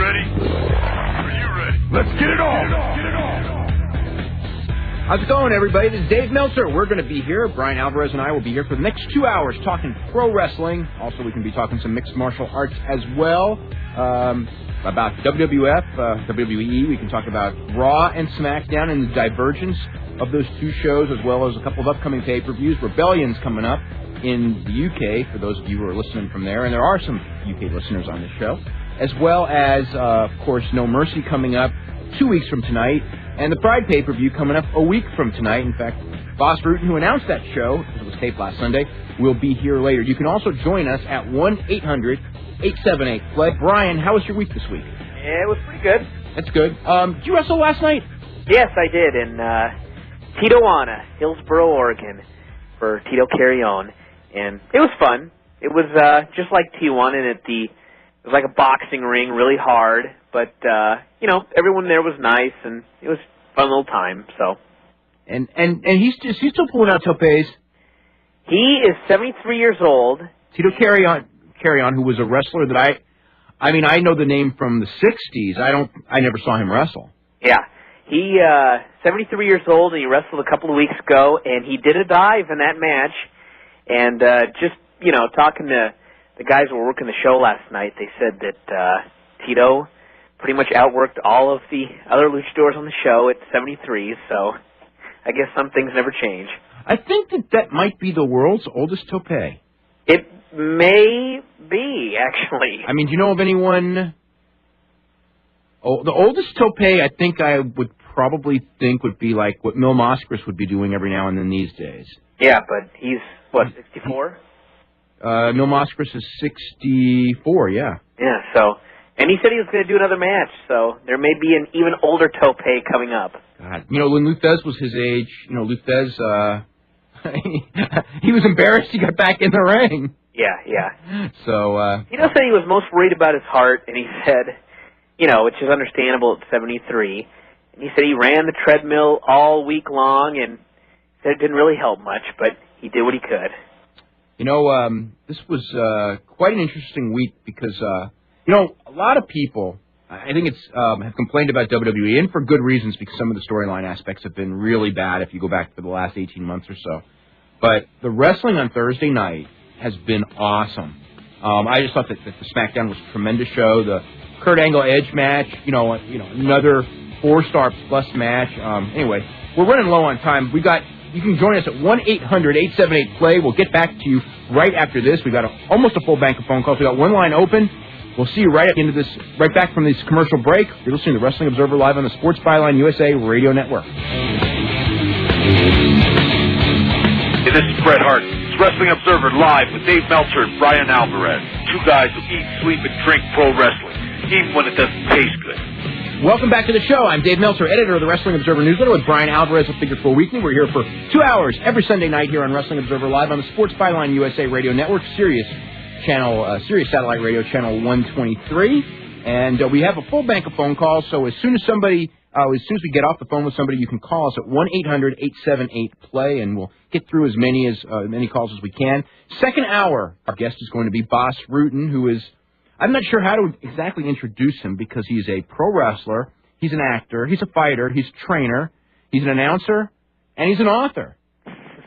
ready? Are you ready? Let's get it on! How's it going, everybody? This is Dave Meltzer. We're going to be here. Brian Alvarez and I will be here for the next 2 hours talking pro wrestling. Also, we can be talking some mixed martial arts as well. About WWF, WWE. We can talk about Raw and SmackDown and the divergence of those two shows, as well as a couple of upcoming pay-per-views. Rebellion's coming up in the UK, for those of you who are listening from there. And there are some UK listeners on this show. As well as, of course, No Mercy coming up 2 weeks from tonight. And the Pride pay-per-view coming up a week from tonight. In fact, Boss Rutten, who announced that show, because it was taped last Sunday, will be here later. You can also join us at 1-800-878-PLAY. Brian, how was your week this week? Yeah, it was pretty good. That's good. Did you wrestle last night? Yes, I did, in Tijuana, Hillsboro, Oregon, for Tito Carry On. And it was fun. It was just like Tijuana, and it was like a boxing ring, really hard. But, everyone there was nice, and it was a fun little time, so. And he's still pulling out topes. He is 73 years old. Tito Carry On, who was a wrestler that I know the name from the 60s. I never saw him wrestle. Yeah. He, 73 years old, and he wrestled a couple of weeks ago, and he did a dive in that match. And, talking to the guys who were working the show last night, they said that, Tito pretty much outworked all of the other luchadors on the show at 73, so I guess some things never change. I think that might be the world's oldest tope. It may be, actually. I mean, do you know of anyone? Oh, the oldest tope I think I would probably think would be like what Mil Moskris would be doing every now and then these days. Yeah, but he's, 64? Mil Moskris is 64, yeah. Yeah, so... And he said he was going to do another match, so there may be an even older tope coming up. God. When Lou Thesz was his age, Lou Thesz, he was embarrassed he got back in the ring. Yeah. So, Tito said he was most worried about his heart, and he said, which is understandable at 73, and he said he ran the treadmill all week long, and said it didn't really help much, but he did what he could. This was quite an interesting week because... a lot of people, I think have complained about WWE, and for good reasons, because some of the storyline aspects have been really bad if you go back for the last 18 months or so. But the wrestling on Thursday night has been awesome. I just thought that the SmackDown was a tremendous show. The Kurt Angle Edge match, another 4-star plus match. Anyway, we're running low on time. You can join us at 1-800-878-PLAY. We'll get back to you right after this. We've got almost a full bank of phone calls. We've got one line open. We'll see you right back from this commercial break. You're listening to Wrestling Observer Live on the Sports Byline USA Radio Network. Hey, this is Bret Hart. It's Wrestling Observer Live with Dave Meltzer and Brian Alvarez. Two guys who eat, sleep, and drink pro wrestling, even when it doesn't taste good. Welcome back to the show. I'm Dave Meltzer, editor of the Wrestling Observer Newsletter, with Brian Alvarez of Figure 4 Weekly. We're here for 2 hours every Sunday night here on Wrestling Observer Live on the Sports Byline USA Radio Network, Sirius Satellite Radio Channel 123, and we have a full bank of phone calls. So as soon as we get off the phone with somebody, you can call us at 1-800-878-PLAY, and we'll get through as many calls as we can. Second hour, our guest is going to be Boss Rutten, who is, I'm not sure how to exactly introduce him because he's a pro wrestler, he's an actor, he's a fighter, he's a trainer, he's an announcer, and he's an author.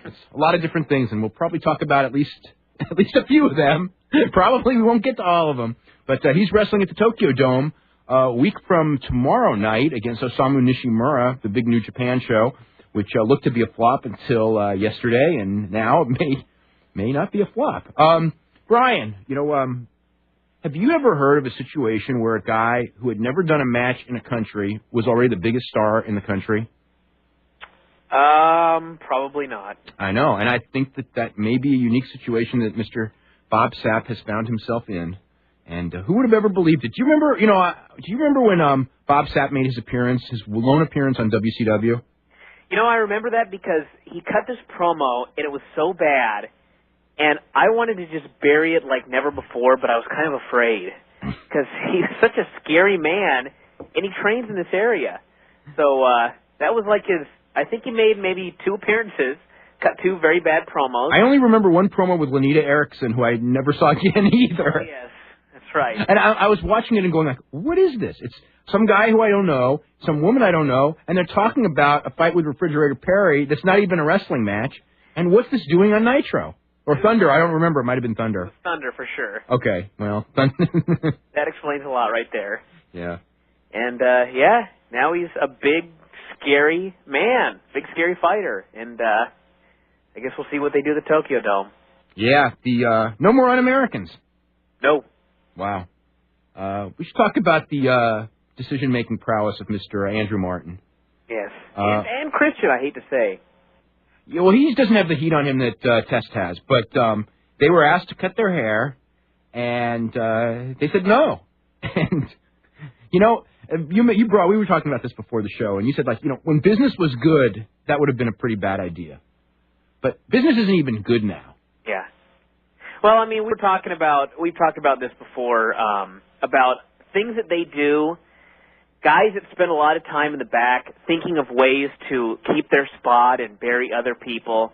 It's a lot of different things, and we'll probably talk about at least a few of them. Probably we won't get to all of them. But he's wrestling at the Tokyo Dome a week from tomorrow night against Osamu Nishimura, the big New Japan show, which looked to be a flop until yesterday, and now it may not be a flop. Brian, have you ever heard of a situation where a guy who had never done a match in a country was already the biggest star in the country? Probably not. I know, and I think that may be a unique situation that Mr. Bob Sapp has found himself in. And who would have ever believed it? Do you remember, when Bob Sapp made his lone appearance on WCW? I remember that because he cut this promo, and it was so bad, and I wanted to just bury it like never before, but I was kind of afraid because he's such a scary man, and he trains in this area. So that was like I think he made maybe 2 appearances, cut 2 very bad promos. I only remember one promo with Lenita Erickson, who I never saw again either. Yes, that's right. And I was watching it and going like, what is this? It's some guy who I don't know, some woman I don't know, and they're talking about a fight with Refrigerator Perry that's not even a wrestling match. And what's this doing on Nitro? Or Thunder, I don't remember. It might have been Thunder. It was Thunder for sure. Okay, well. That explains a lot right there. Yeah. And, now he's a big, scary man. Big, scary fighter. And, I guess we'll see what they do at the Tokyo Dome. Yeah, no more Un-Americans. No. Wow. We should talk about the decision-making prowess of Mr. Andrew Martin. Yes. And Christian, I hate to say. Yeah, well, he doesn't have the heat on him that Test has, but they were asked to cut their hair, and they said no. And, we were talking about this before the show, and you said, when business was good, that would have been a pretty bad idea. But business isn't even good now. Yeah. Well, I mean, we've talked about this before, about things that they do, guys that spend a lot of time in the back thinking of ways to keep their spot and bury other people.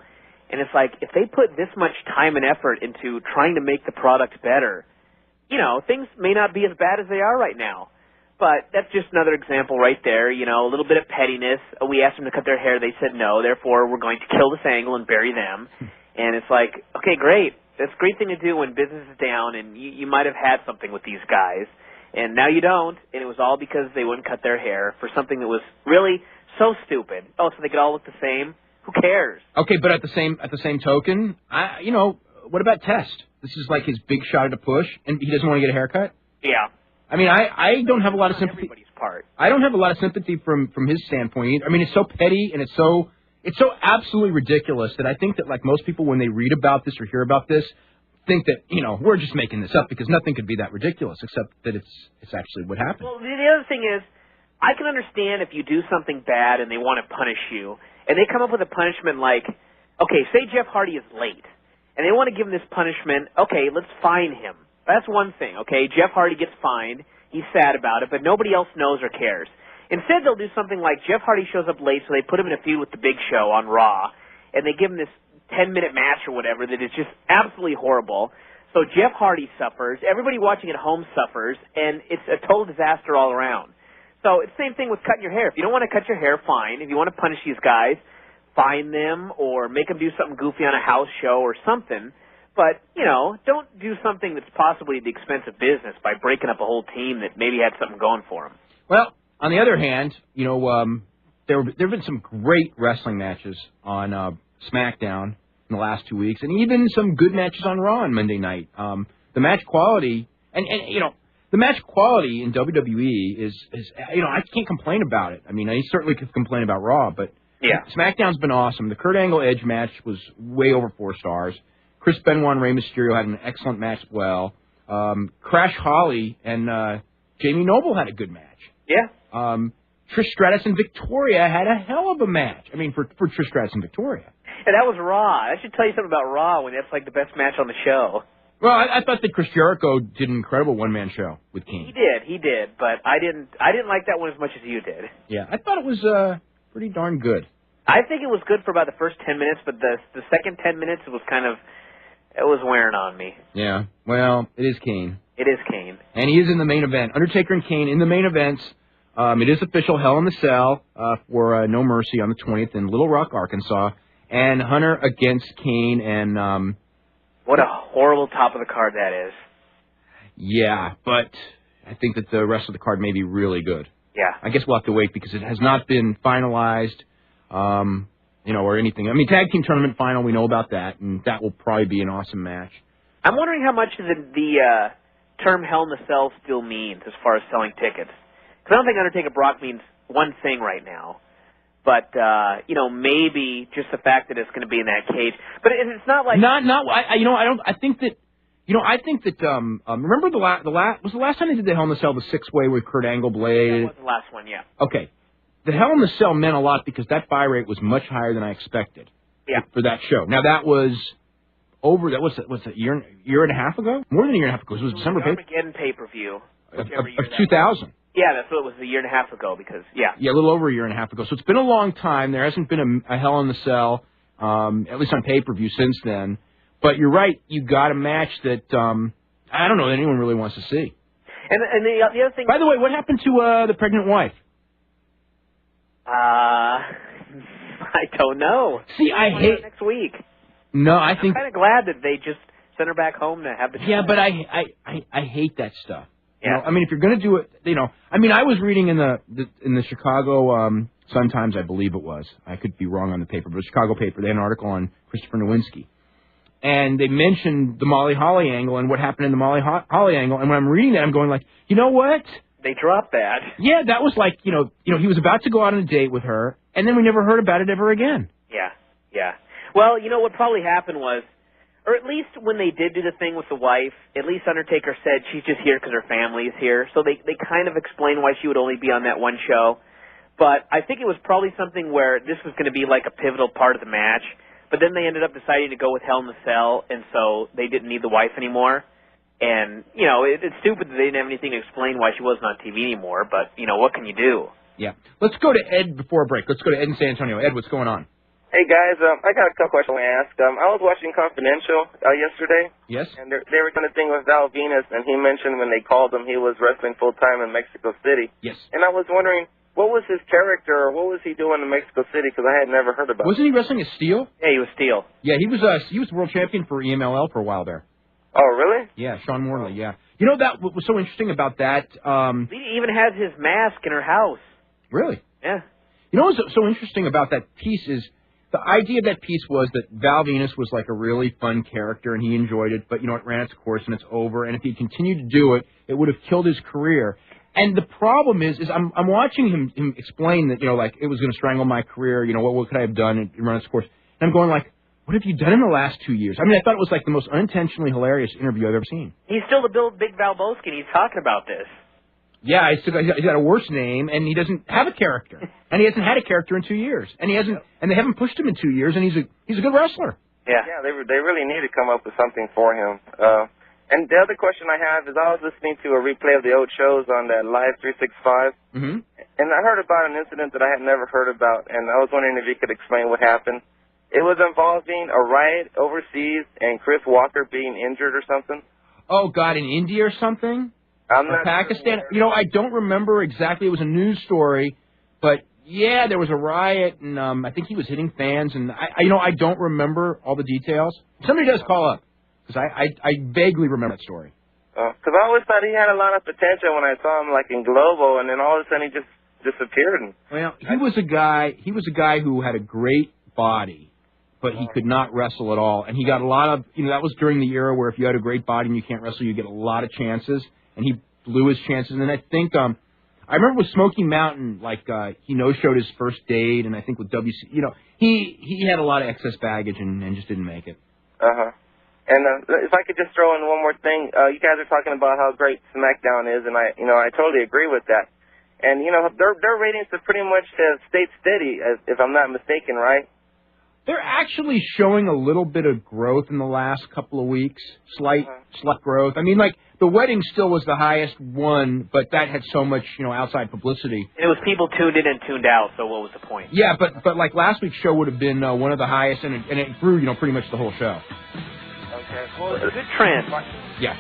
And it's like, if they put this much time and effort into trying to make the product better, things may not be as bad as they are right now. But that's just another example right there, a little bit of pettiness. We asked them to cut their hair. They said no. Therefore, we're going to kill this angle and bury them. And it's like, okay, great. That's a great thing to do when business is down and you might have had something with these guys. And now you don't, and it was all because they wouldn't cut their hair for something that was really so stupid. Oh, so they could all look the same? Who cares? Okay, but at the same token, what about Test? This is like his big shot at a push, and he doesn't want to get a haircut? Yeah. I mean, I don't have a lot of sympathy. Everybody's part. I don't have a lot of sympathy from his standpoint either. I mean, it's so petty and it's so absolutely ridiculous that I think that most people when they read about this or hear about this, think that, we're just making this up because nothing could be that ridiculous except that it's actually what happened. Well, the other thing is, I can understand if you do something bad and they want to punish you, and they come up with a punishment like, okay, say Jeff Hardy is late, and they want to give him this punishment, okay, let's fine him. That's one thing, okay? Jeff Hardy gets fined, he's sad about it, but nobody else knows or cares. Instead, they'll do something like Jeff Hardy shows up late, so they put him in a feud with the Big Show on Raw, and they give him this 10-minute match or whatever that is just absolutely horrible. So Jeff Hardy suffers, everybody watching at home suffers, and it's a total disaster all around. So it's the same thing with cutting your hair. If you don't want to cut your hair, fine. If you want to punish these guys, fine them or make them do something goofy on a house show or something. But, don't do something that's possibly at the expense of business by breaking up a whole team that maybe had something going for them. Well, on the other hand, there have been some great wrestling matches on SmackDown in the last 2 weeks, and even some good matches on Raw on Monday night. The match quality, and the match quality in WWE is I can't complain about it. I mean, I certainly could complain about Raw, but yeah, SmackDown's been awesome. The Kurt Angle Edge match was way over 4 stars. Chris Benoit and Rey Mysterio had an excellent match as well. Crash Holly and Jamie Noble had a good match. Yeah. Trish Stratus and Victoria had a hell of a match. I mean, for Trish Stratus and Victoria. And that was Raw. I should tell you something about Raw when that's the best match on the show. Well, I thought that Chris Jericho did an incredible one-man show with Kane. He did, but I didn't like that one as much as you did. Yeah, I thought it was pretty darn good. I think it was good for about the first 10 minutes, but the second 10 minutes it was wearing on me. Yeah, well, it is Kane. It is Kane. And he is in the main event. Undertaker and Kane in the main events. It is official, Hell in the Cell for No Mercy on the 20th in Little Rock, Arkansas. And Hunter against Kane and... what a horrible top of the card that is. Yeah, but I think that the rest of the card may be really good. Yeah. I guess we'll have to wait because it has not been finalized, or anything. I mean, tag team tournament final, we know about that, and that will probably be an awesome match. I'm wondering how much the term Hell in the Cell still means as far as selling tickets. Because I don't think Undertaker Brock means one thing right now. But, maybe just the fact that it's going to be in that cage. But it's not like... I think that... remember was the last time they did the Hell in the Cell, the 6-way with Kurt Angle, Blade? That was the last one, yeah. Okay. The Hell in the Cell meant a lot because that buy rate was much higher than I expected. Yeah. For that show. Now, that was over... That was a year and a half ago? More than a year and a half ago. It was December Armageddon pay-per-view. Of 2000. Yeah, that's what it was a year and a half ago because, yeah. Yeah, a little over a year and a half ago. So it's been a long time. There hasn't been a Hell in the Cell, at least on pay-per-view since then. But you're right. You got a match that I don't know that anyone really wants to see. And the other thing... By the way, what happened to the pregnant wife? I don't know. See, I hate... Next week. No, I think... I'm kind of glad that they just sent her back home to have the child. Yeah, but I hate that stuff. Yeah. You know, I mean, if you're going to do it, you know, I mean, I was reading in the Chicago Sun-Times, I believe it was. I could be wrong on the paper, but the Chicago paper, they had an article on Christopher Nowinski. And they mentioned the Molly Holly angle and what happened in the Molly Holly angle. And when I'm reading that, I'm going like, you know what? They dropped that. Yeah, that was like, you know, he was about to go out on a date with her, and then we never heard about it ever again. Yeah. Well, you know what probably happened was, or at least when they did do the thing with the wife, at least Undertaker said she's just here because her family is here. So they kind of explained why she would only be on that one show. But I think it was probably something where this was going to be like a pivotal part of the match. But then they ended up deciding to go with Hell in the Cell, and so they didn't need the wife anymore. And, you know, it's stupid that they didn't have anything to explain why she wasn't on TV anymore, but, you know, what can you do? Yeah. Let's go to Ed before a break. Let's go to Ed in San Antonio. Ed, what's going on? Hey, guys, I got a couple questions to ask. I was watching Confidential yesterday. Yes? And they were doing a thing with Val Venus, and he mentioned when they called him he was wrestling full-time in Mexico City. Yes. And I was wondering, what was his character, or what was he doing in Mexico City, because I had never heard about it. Wasn't he wrestling as Steel? Yeah, he was Steel. Yeah, he was the world champion for EMLL for a while there. Oh, really? Yeah, Sean Morley, yeah. You know, that what was so interesting about that? He even has his mask in her house. Really? Yeah. You know what's so interesting about that piece is the idea of that piece was that Val Venus was like a really fun character and he enjoyed it, but, you know, it ran its course and it's over. And if he continued to do it, it would have killed his career. And the problem is I'm watching him explain that, you know, like it was going to strangle my career. You know, what could I have done and run its course? And I'm going like, what have you done in the last 2 years? I mean, I thought it was like the most unintentionally hilarious interview I've ever seen. He's still the Big Valboski, and he's talking about this. Yeah, he's got a worse name, and he doesn't have a character, and he hasn't had a character in 2 years, and they haven't pushed him in 2 years, and he's a good wrestler. Yeah, they really need to come up with something for him. And the other question I have is I was listening to a replay of the old shows on that Live 365, and I heard about an incident that I had never heard about, and I was wondering if you could explain what happened. It was involving a riot overseas and Chris Walker being injured or something. Oh, God, in India or something? Or Pakistan? You know, I don't remember exactly. It was a news story, but yeah, there was a riot, and I think he was hitting fans, and I don't remember all the details. Somebody does call up, because I vaguely remember that story. Because I always thought he had a lot of potential when I saw him, like, in Globo, and then all of a sudden he just disappeared. Well, he was a guy who had a great body, but he could not wrestle at all, and he got a lot of, you know, that was during the era where if you had a great body and you can't wrestle, you get a lot of chances. And he blew his chances. And I think, I remember with Smoky Mountain, like, he no-showed his first date, and I think with WC, you know, he had a lot of excess baggage and just didn't make it. And if I could just throw in one more thing, you guys are talking about how great SmackDown is, and I totally agree with that. And, you know, their ratings have pretty much stayed steady, if I'm not mistaken, right? They're actually showing a little bit of growth in the last couple of weeks, slight growth. I mean, like, the wedding still was the highest one, but that had so much, you know, outside publicity. It was people tuned in and tuned out, so what was the point? Yeah, but like last week's show would have been one of the highest, and it grew, you know, pretty much the whole show. Okay. Well, it's a good trend. Yeah.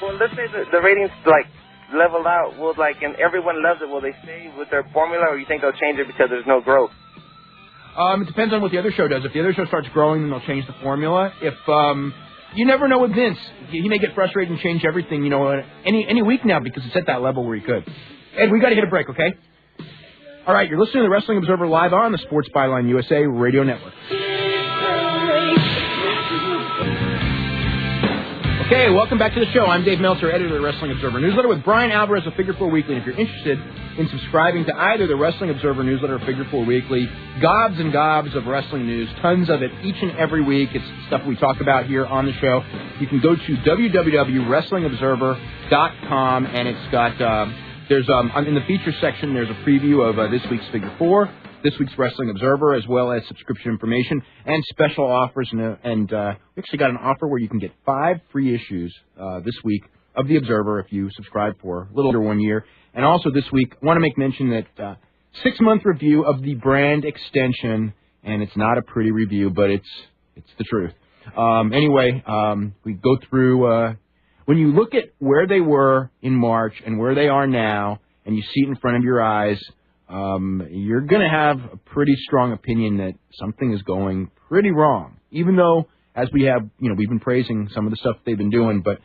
Well, let's say the ratings, like, level out. Will, like, and everyone loves it, will they stay with their formula, or you think they'll change it because there's no growth? It depends on what the other show does. If the other show starts growing, then they'll change the formula. If you never know with Vince, he may get frustrated and change everything, you know, any week now because it's at that level where he could. Ed, we got to hit a break, okay? All right, you're listening to the Wrestling Observer live on the Sports Byline USA Radio Network. Okay, welcome back to the show. I'm Dave Meltzer, editor of the Wrestling Observer newsletter with Brian Alvarez of Figure 4 Weekly. And if you're interested in subscribing to either the Wrestling Observer newsletter or Figure 4 Weekly, gobs and gobs of wrestling news, tons of it each and every week. It's stuff we talk about here on the show. You can go to www.wrestlingobserver.com, and it's got, there's in the feature section, there's a preview of this week's Figure 4, this week's Wrestling Observer, as well as subscription information and special offers. And we actually got an offer where you can get 5 free issues this week of The Observer if you subscribe for a little under 1 year. And also this week, I want to make mention that 6-month review of the brand extension, and it's not a pretty review, but it's the truth. Anyway, we go through when you look at where they were in March and where they are now, and you see it in front of your eyes, you're going to have a pretty strong opinion that something is going pretty wrong. Even though, as we have, we've been praising some of the stuff they've been doing, but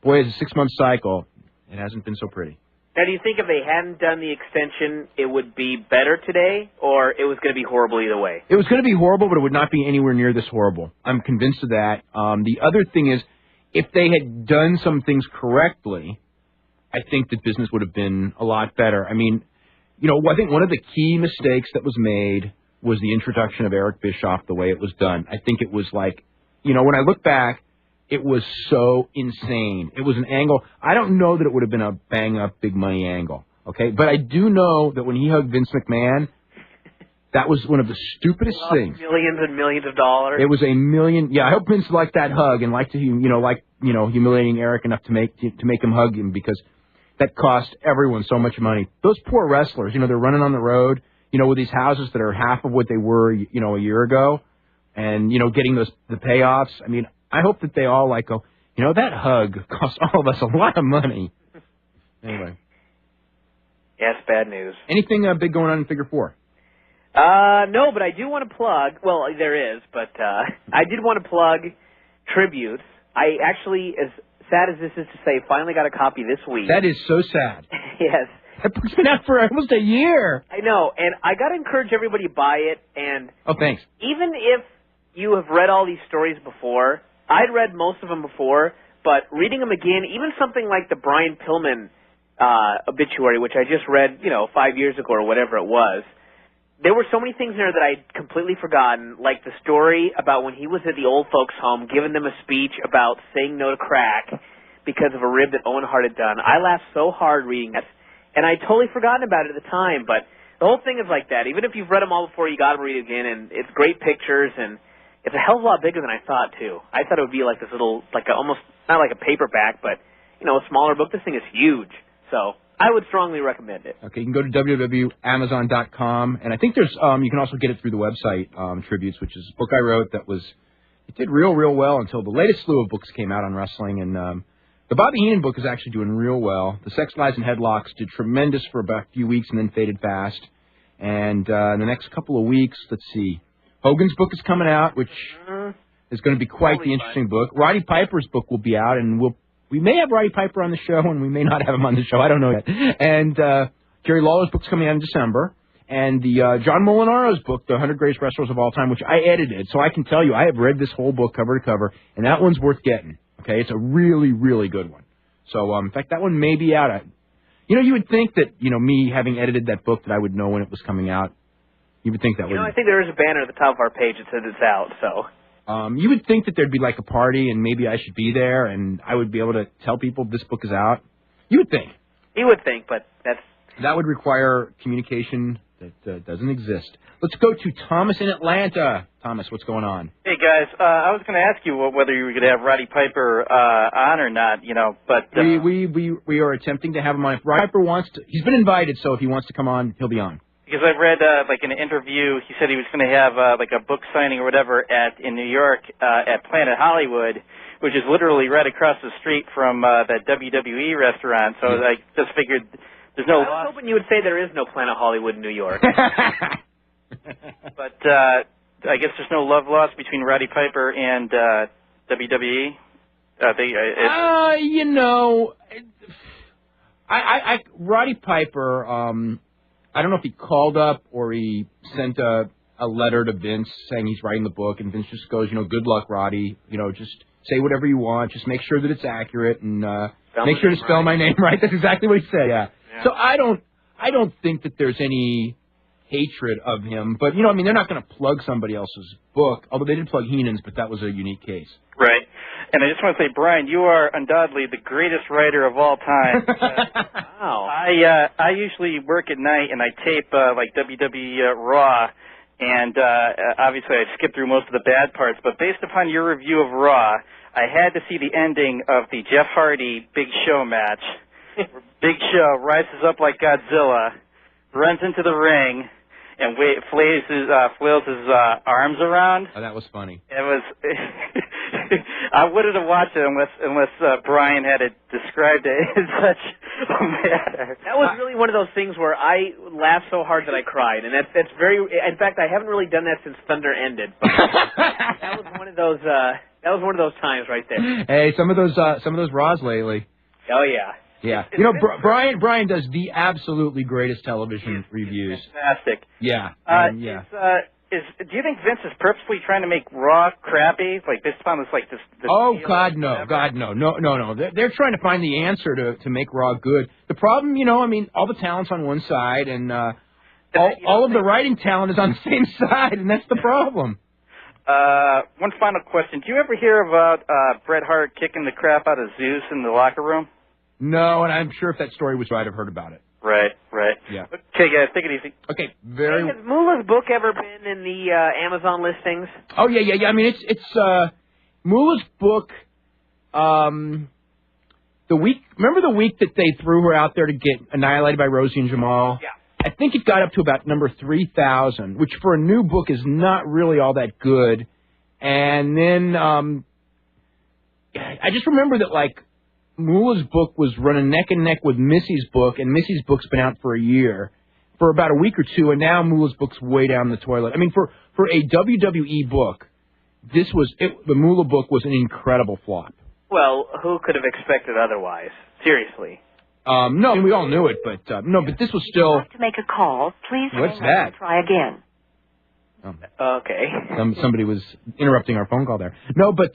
boy, as a 6-month cycle, it hasn't been so pretty. Now, do you think if they hadn't done the extension, it would be better today, or it was going to be horrible either way? It was going to be horrible, but it would not be anywhere near this horrible. I'm convinced of that. The other thing is, if they had done some things correctly, I think that business would have been a lot better. I mean, I think one of the key mistakes that was made was the introduction of Eric Bischoff the way it was done. I think it was like, when I look back, it was so insane. It was an angle. I don't know that it would have been a bang-up, big-money angle, okay? But I do know that when he hugged Vince McMahon, that was one of the stupidest things. Millions and millions of dollars. It was $1 million. Yeah, I hope Vince liked that hug and liked to, humiliating Eric enough to make him hug him, because that cost everyone so much money. Those poor wrestlers, they're running on the road, with these houses that are half of what they were, a year ago, and, getting the payoffs. I mean, I hope that they all go, that hug cost all of us a lot of money. Anyway. Yeah, it's bad news. Anything big going on in Figure 4? No, but I do want to plug, well, there is, but I did want to plug tributes. I actually, as sad as this is to say, finally got a copy this week. That is so sad. Yes. That book's been out for almost a year. I know, and I got to encourage everybody to buy it, and... Oh, thanks. Even if you have read all these stories before, I'd read most of them before, but reading them again, even something like the Brian Pillman obituary, which I just read, 5 years ago or whatever it was, there were so many things in there that I'd completely forgotten, like the story about when he was at the old folks' home giving them a speech about saying no to crack because of a rib that Owen Hart had done. I laughed so hard reading that, and I'd totally forgotten about it at the time, but the whole thing is like that. Even if you've read them all before, you got to read it again, and it's great pictures, and it's a hell of a lot bigger than I thought, too. I thought it would be like this little, almost, not like a paperback, but, a smaller book. This thing is huge, so I would strongly recommend it. Okay, you can go to www.amazon.com, and I think there's, you can also get it through the website, Tributes, which is a book I wrote that it did real well until the latest slew of books came out on wrestling, and the Bobby Heenan book is actually doing real well. The Sex, Lies, and Headlocks did tremendous for about a few weeks and then faded fast, and in the next couple of weeks, let's see, Hogan's book is coming out, which is going to be quite the interesting book. Roddy Piper's book will be out, and we may have Roddy Piper on the show, and we may not have him on the show. I don't know yet. And Jerry Lawler's book's coming out in December. And the John Molinaro's book, The 100 Greatest Wrestlers of All Time, which I edited. So I can tell you, I have read this whole book cover to cover, and that one's worth getting. Okay, it's a really, really good one. So, in fact, that one may be out. You would think that, me having edited that book, that I would know when it was coming out. You would think that would. I think there is a banner at the top of our page that says it's out, so. You would think that there'd be like a party and maybe I should be there and I would be able to tell people this book is out. You would think. You would think, but that would require communication that doesn't exist. Let's go to Thomas in Atlanta. Thomas, what's going on? Hey, guys. I was going to ask you whether you were going to have Roddy Piper on or not, but... We are attempting to have him on. If Roddy Piper wants to... He's been invited, so if he wants to come on, he'll be on. Because I've read, in an interview, he said he was going to have, a book signing or whatever in New York at Planet Hollywood, which is literally right across the street from that WWE restaurant. So I just figured there's no... I was hoping you would say there is no Planet Hollywood in New York. But I guess there's no love lost between Roddy Piper and WWE? Roddy Piper... I don't know if he called up or he sent a letter to Vince saying he's writing the book, and Vince just goes, good luck, Roddy. Just say whatever you want. Just make sure that it's accurate and make sure to spell my name right. That's exactly what he said. Yeah. So I don't think that there's any hatred of him, but they're not going to plug somebody else's book. Although they did plug Heenan's, but that was a unique case. Right. And I just want to say, Brian, you are undoubtedly the greatest writer of all time. Wow. I usually work at night and I tape WWE Raw, and obviously I skip through most of the bad parts. But based upon your review of Raw, I had to see the ending of the Jeff Hardy Big Show match. Where Big Show rises up like Godzilla, runs into the ring, and flails his arms around. Oh, that was funny. It was I wouldn't have watched it unless Brian had it described it in such a manner. That was really one of those things where I laughed so hard that I cried, and that's very. In fact, I haven't really done that since Thunder ended. But that was one of those. That was one of those times right there. Hey, some of those Raws lately. Oh yeah. Yeah. Brian does the absolutely greatest television reviews. Fantastic. Yeah. Yeah. Do you think Vince is purposely trying to make Raw crappy, like based upon this, like this? Oh God, no! No! They're trying to find the answer to make Raw good. The problem, all the talent's on one side, and all of the writing talent is on the same side, and that's the problem. One final question: do you ever hear about Bret Hart kicking the crap out of Zeus in the locker room? No, and I'm sure if that story was right, I've heard about it. Right. Yeah. Okay, guys, take it easy. Okay, Hey, has Moolah's book ever been in the Amazon listings? Oh yeah. I mean, it's Moolah's book. Remember the week that they threw her out there to get annihilated by Rosie and Jamal? Yeah. I think it got up to about number 3,000, which for a new book is not really all that good. And then I just remember that Moolah's book was running neck and neck with Missy's book, and Missy's book's been out for a year, for about a week or two, and now Moolah's book's way down the toilet. I mean, for a WWE book, the Moolah book was an incredible flop. Well, who could have expected otherwise? Seriously. No, we all knew it, but but this was still. If you'd like to make a call, please What's hang up and try again. Okay. Somebody was interrupting our phone call there. No, but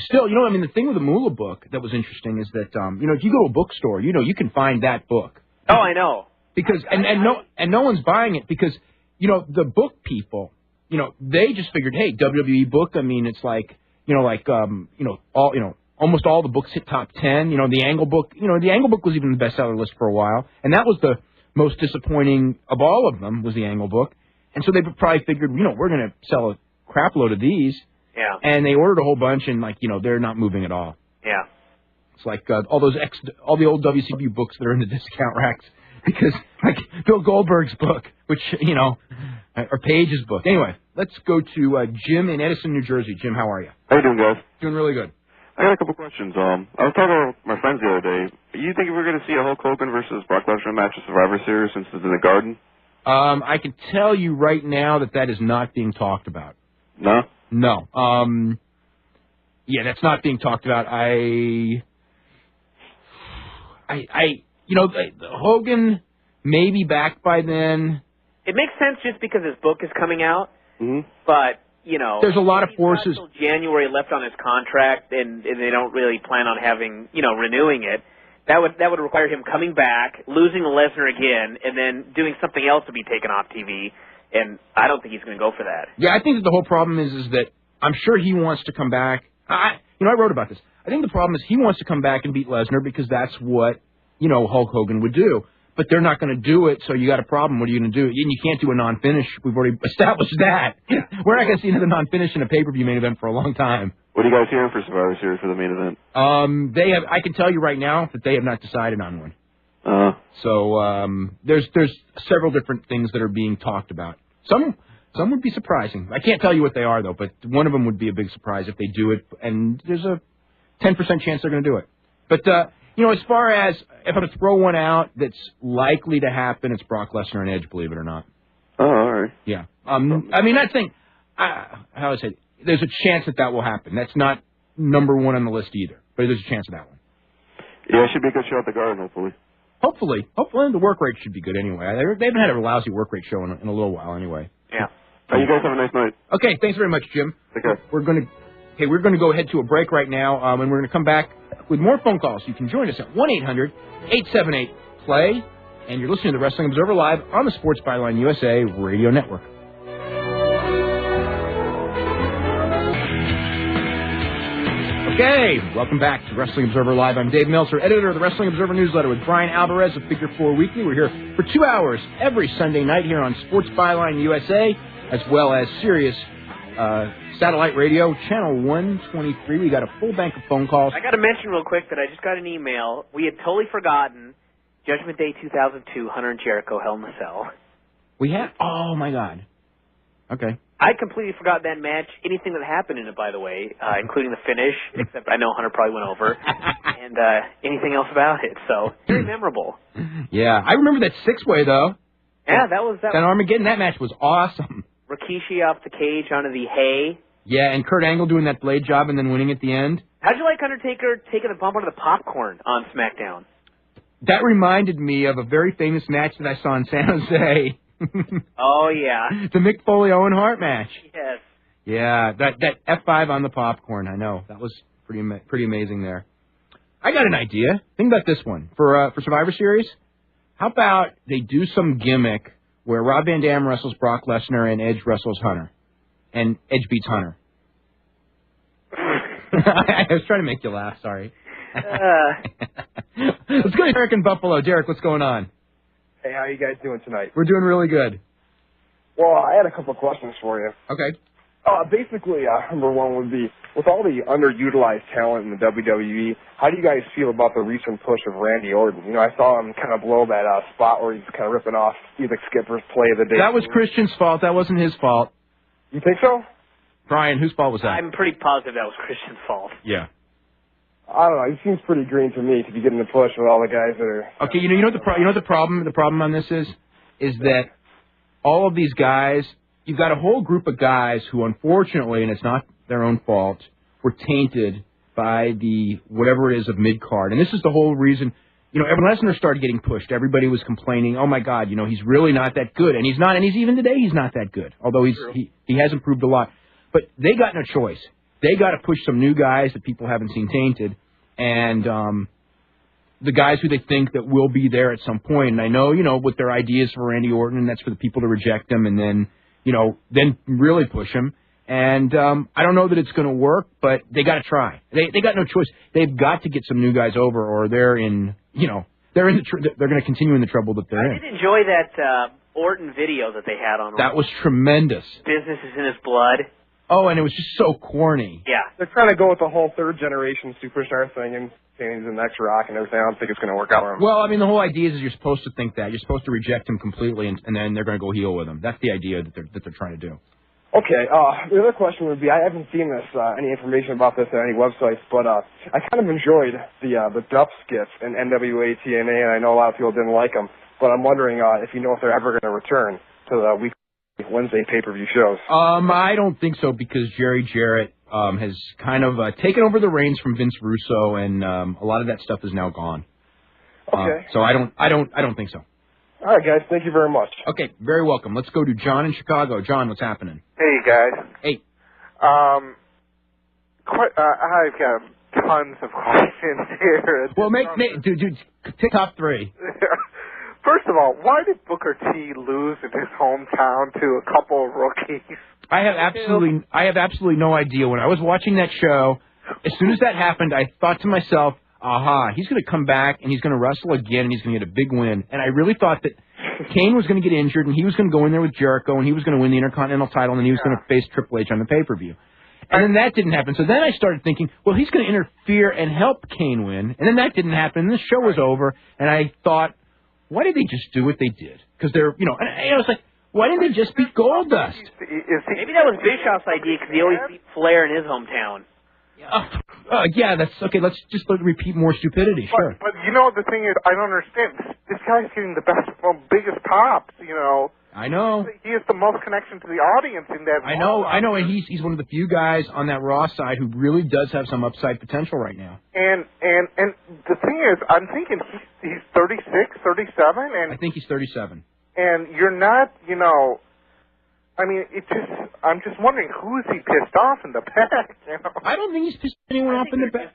still, the thing with the Moolah book that was interesting is that, if you go to a bookstore, you can find that book. Oh, I know. Because, no one's buying it because, the book people, they just figured, hey, WWE book, I mean, it's almost all the books hit top 10. The Angle book, the Angle book was even the bestseller list for a while. And that was the most disappointing of all of them was the Angle book. And so they probably figured, we're going to sell a crap load of these. Yeah. And they ordered a whole bunch, and they're not moving at all. Yeah. It's like all the old WCW books that are in the discount racks, because Bill Goldberg's book, which or Page's book. Anyway, let's go to Jim in Edison, New Jersey. Jim, how are you? How you doing, guys? Doing really good. I got a couple questions. I was talking with my friends the other day. You think we're going to see a Hulk Hogan versus Brock Lesnar match at Survivor Series since it's in the Garden? I can tell you right now that is not being talked about. No. No. Yeah, that's not being talked about. Hogan may be back by then. It makes sense just because his book is coming out. Mm-hmm. But, there's a lot of forces. He's got till January left on his contract, and they don't really plan on having, renewing it. That would require him coming back, losing to Lesnar again, and then doing something else to be taken off TV. And I don't think he's going to go for that. Yeah, I think that the whole problem is that I'm sure he wants to come back. I wrote about this. I think the problem is he wants to come back and beat Lesnar because that's what, Hulk Hogan would do. But they're not going to do it, so you got a problem. What are you going to do? And you can't do a non-finish. We've already established that. We're not going to see another non-finish in a pay-per-view main event for a long time. What are you guys hearing for Survivor Series for the main event? They have. I can tell you right now that they have not decided on one. So there's several different things that are being talked about. Some would be surprising. I can't tell you what they are, though, but one of them would be a big surprise if they do it, and there's a 10% chance they're going to do it. But, as far as if I'm going to throw one out that's likely to happen, it's Brock Lesnar and Edge, believe it or not. Oh, all right. Yeah. That thing, how I say, there's a chance that will happen. That's not number one on the list either, but there's a chance of that one. Yeah, it should be a good show at the Garden, hopefully. Hopefully, the work rate should be good anyway. They haven't had a lousy work rate show in a little while anyway. Yeah. You guys have a nice night. Okay, thanks very much, Jim. Take care. We're going to go ahead to a break right now, and we're going to come back with more phone calls. You can join us at 1-800-878-PLAY, and you're listening to the Wrestling Observer Live on the Sports Byline USA Radio Network. Okay, welcome back to Wrestling Observer Live. I'm Dave Meltzer, editor of the Wrestling Observer newsletter with Brian Alvarez of Figure 4 Weekly. We're here for 2 hours every Sunday night here on Sports Byline USA, as well as Sirius Satellite Radio, Channel 123. We got a full bank of phone calls. I got to mention real quick that I just got an email. We had totally forgotten Judgment Day 2002, Hunter and Jericho, Hell in a Cell. We have? Oh, my God. Okay. I completely forgot that match, anything that happened in it, by the way, including the finish, except I know Hunter probably went over, and anything else about it. So, very memorable. Yeah, I remember that six-way, though. Yeah, that was... That Armageddon, that match was awesome. Rikishi off the cage onto the hay. Yeah, and Kurt Angle doing that blade job and then winning at the end. How'd you like Undertaker taking a bump onto the popcorn on SmackDown? That reminded me of a very famous match that I saw in San Jose. Oh, yeah. The Mick Foley-Owen Hart match. Yes. Yeah, that F5 on the popcorn, I know. That was pretty amazing there. I got an idea. Think about this one. For Survivor Series, how about they do some gimmick where Rob Van Dam wrestles Brock Lesnar and Edge wrestles Hunter. And Edge beats Hunter. I was trying to make you laugh, sorry. Let's go to Derek in Buffalo. Derek, what's going on? Hey, how you guys doing tonight? We're doing really good. Well, I had a couple of questions for you. Okay. Basically, number one would be, with all the underutilized talent in the WWE, how do you guys feel about the recent push of Randy Orton? You know, I saw him kind of blow that spot where he's kind of ripping off Felix Skipper's play of the day. That was Christian's fault. That wasn't his fault. You think so? Brian, whose fault was that? I'm pretty positive that was Christian's fault. Yeah. I don't know. It seems pretty green to me to be getting the push with all the guys that are... Okay, you know the problem on this is that all of these guys, you've got a whole group of guys who, unfortunately, and it's not their own fault, were tainted by the whatever it is of mid-card. And this is the whole reason, you know, when Lesnar started getting pushed, everybody was complaining, oh, my God, you know, he's really not that good. And he's not, and he's even today he's not that good, although he has improved a lot. But they got no choice. They got to push some new guys that people haven't seen tainted, and the guys who they think that will be there at some point. And I know, you know, with their ideas for Randy Orton, and that's for the people to reject him and then, you know, then really push him. And I don't know that it's going to work, but they got to try. They got no choice. They've got to get some new guys over, or they're in, you know, they're going to continue in the trouble that they're in. I did enjoy that Orton video that they had on. That was tremendous. Business is in his blood. Oh, and it was just so corny. Yeah. They're trying to go with the whole third-generation superstar thing and saying he's the next Rock and everything. I don't think it's going to work out for him. Well, I mean, the whole idea is you're supposed to think that. You're supposed to reject him completely, and then they're going to go heel with him. That's the idea that they're trying to do. Okay, the other question would be, I haven't seen any information about this on any websites, but I kind of enjoyed the Duff skits in NWA TNA, and I know a lot of people didn't like them, but I'm wondering if you know if they're ever going to return to the weekly Wednesday pay-per-view shows. I don't think so, because Jerry Jarrett has kind of taken over the reins from Vince Russo, and a lot of that stuff is now gone. Okay. So I don't think so. All right, guys. Thank you very much. Okay, very welcome. Let's go to John in Chicago. John, what's happening? Hey, guys. Hey. I've got tons of questions here. Well, dude, take top three. First of all, why did Booker T lose in his hometown to a couple of rookies? I have absolutely no idea. When I was watching that show, as soon as that happened, I thought to myself, aha, he's going to come back and he's going to wrestle again and he's going to get a big win. And I really thought that Kane was going to get injured and he was going to go in there with Jericho and he was going to win the Intercontinental title and he was going to face Triple H on the pay-per-view. And then that didn't happen. So then I started thinking, well, he's going to interfere and help Kane win. And then that didn't happen. And the show was over. And I thought, why did they just do what they did? Because they're, you know, and I was like, why didn't they just beat Goldust? Maybe that was Bischoff's idea because he always beat Flair in his hometown. Yeah, that's okay. Let's just repeat more stupidity. Sure. But you know, the thing is, I don't understand. This guy's getting the best, biggest pops. You know. I know. He has the most connection to the audience in that. I know, and he's one of the few guys on that Raw side who really does have some upside potential right now. And the thing is, I'm thinking he's 36, 37, and I think he's 37. And you're not, you know. I mean, I'm just wondering, who is he pissed off in the back? You know? I don't think he's pissed anyone off in the back.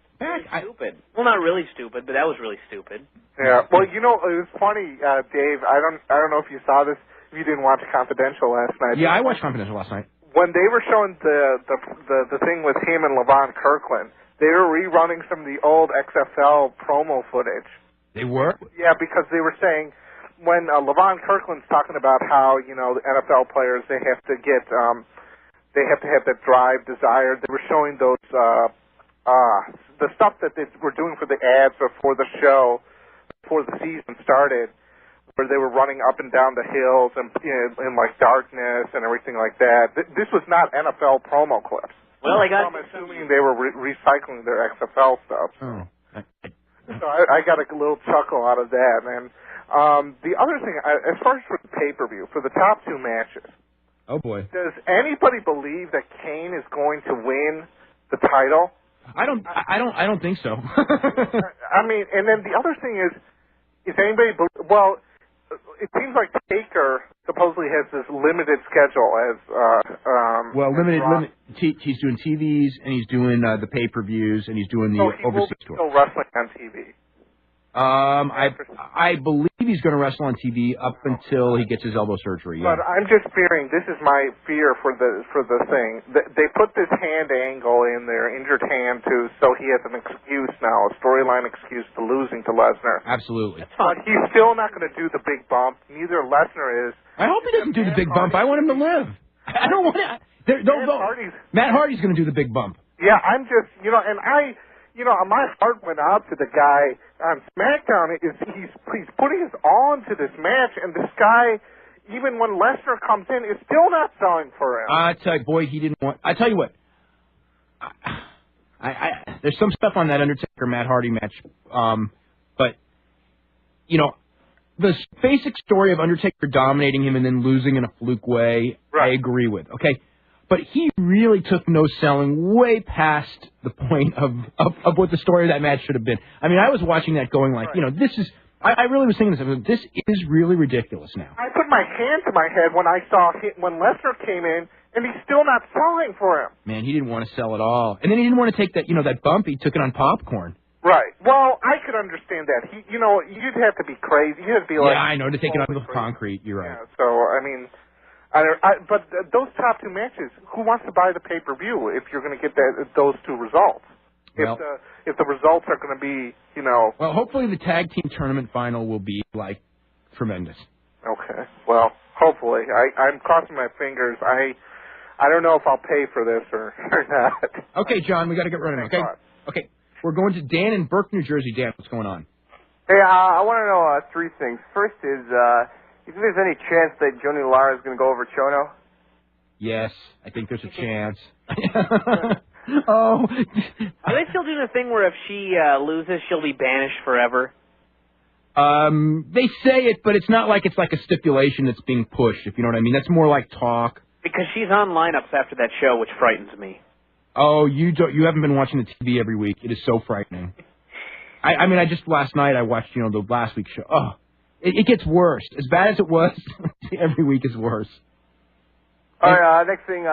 Stupid. Well, not really stupid, but that was really stupid. Yeah. Well, you know, it was funny, Dave. I don't know if you saw this. If you didn't watch Confidential last night. Yeah, I watched Confidential last night. When they were showing the thing with him and Levon Kirkland, they were rerunning some of the old XFL promo footage. They were? Yeah, because they were saying, when Levon Kirkland's talking about how, you know, the NFL players, they have to have that drive, desire, they were showing those, the stuff that they were doing for the ads before the show, before the season started, where they were running up and down the hills and in like darkness and everything like that. This was not NFL promo clips. Well, I'm assuming they were recycling their XFL stuff. Oh. So I got a little chuckle out of that. And the other thing, as far as for the pay-per-view, for the top two matches, oh boy, does anybody believe that Kane is going to win the title? I don't think so. I mean, and then the other thing is anybody? Well, it seems like Taker supposedly has this limited schedule as limited. He's doing TVs and he's doing the pay-per-views and he's doing the overseas tour. Still wrestling on TV. I believe he's going to wrestle on TV up until he gets his elbow surgery. Yeah. But I'm just fearing. This is my fear for the thing. They put this hand angle in there, injured hand, so he has an excuse now, a storyline excuse to losing to Lesnar. Absolutely. But he's still not going to do the big bump. Neither Lesnar is. I hope he doesn't do the big bump. I want him to live. I don't want to. Matt Hardy's going to do the big bump. Yeah, I'm just, and my heart went out to the guy on SmackDown. He's putting his all into this match, and this guy, even when Lesnar comes in, is still not selling for him. I tell you, boy, he didn't want. I tell you what. There's some stuff on that Undertaker Matt Hardy match, but the basic story of Undertaker dominating him and then losing in a fluke way, right. I agree with. Okay. But he really took no selling way past the point of what the story of that match should have been. I mean, I was watching that going like, this is... I really was thinking this is really ridiculous now. I put my hand to my head when I saw when Lesnar came in, and he's still not selling for him. Man, he didn't want to sell at all. And then he didn't want to take that, that bump. He took it on popcorn. Right. Well, I could understand that. You'd have to be crazy. You'd have to be like... Yeah, I know, to take it on the concrete. You're right. Yeah, so, I mean... but those top two matches, who wants to buy the pay-per-view if you're going to get those two results? Well, if the results are going to be, Well, hopefully the tag team tournament final will be, tremendous. Okay. Well, hopefully. I'm crossing my fingers. I don't know if I'll pay for this or not. Okay, John, we got to get running, okay? Okay. We're going to Dan in Burke, New Jersey. Dan, what's going on? Hey, I want to know three things. First is... you think there's any chance that Johnny Lara is going to go over Chono? Yes, I think there's a chance. Oh. Are they still doing the thing where if she loses, she'll be banished forever? They say it, but it's not like it's like a stipulation that's being pushed, if you know what I mean. That's more like talk. Because she's on lineups after that show, which frightens me. Oh, you haven't been watching the TV every week. It is so frightening. I mean, last night I watched, the last week's show. Oh. It gets worse. As bad as it was, every week is worse. All right, next thing,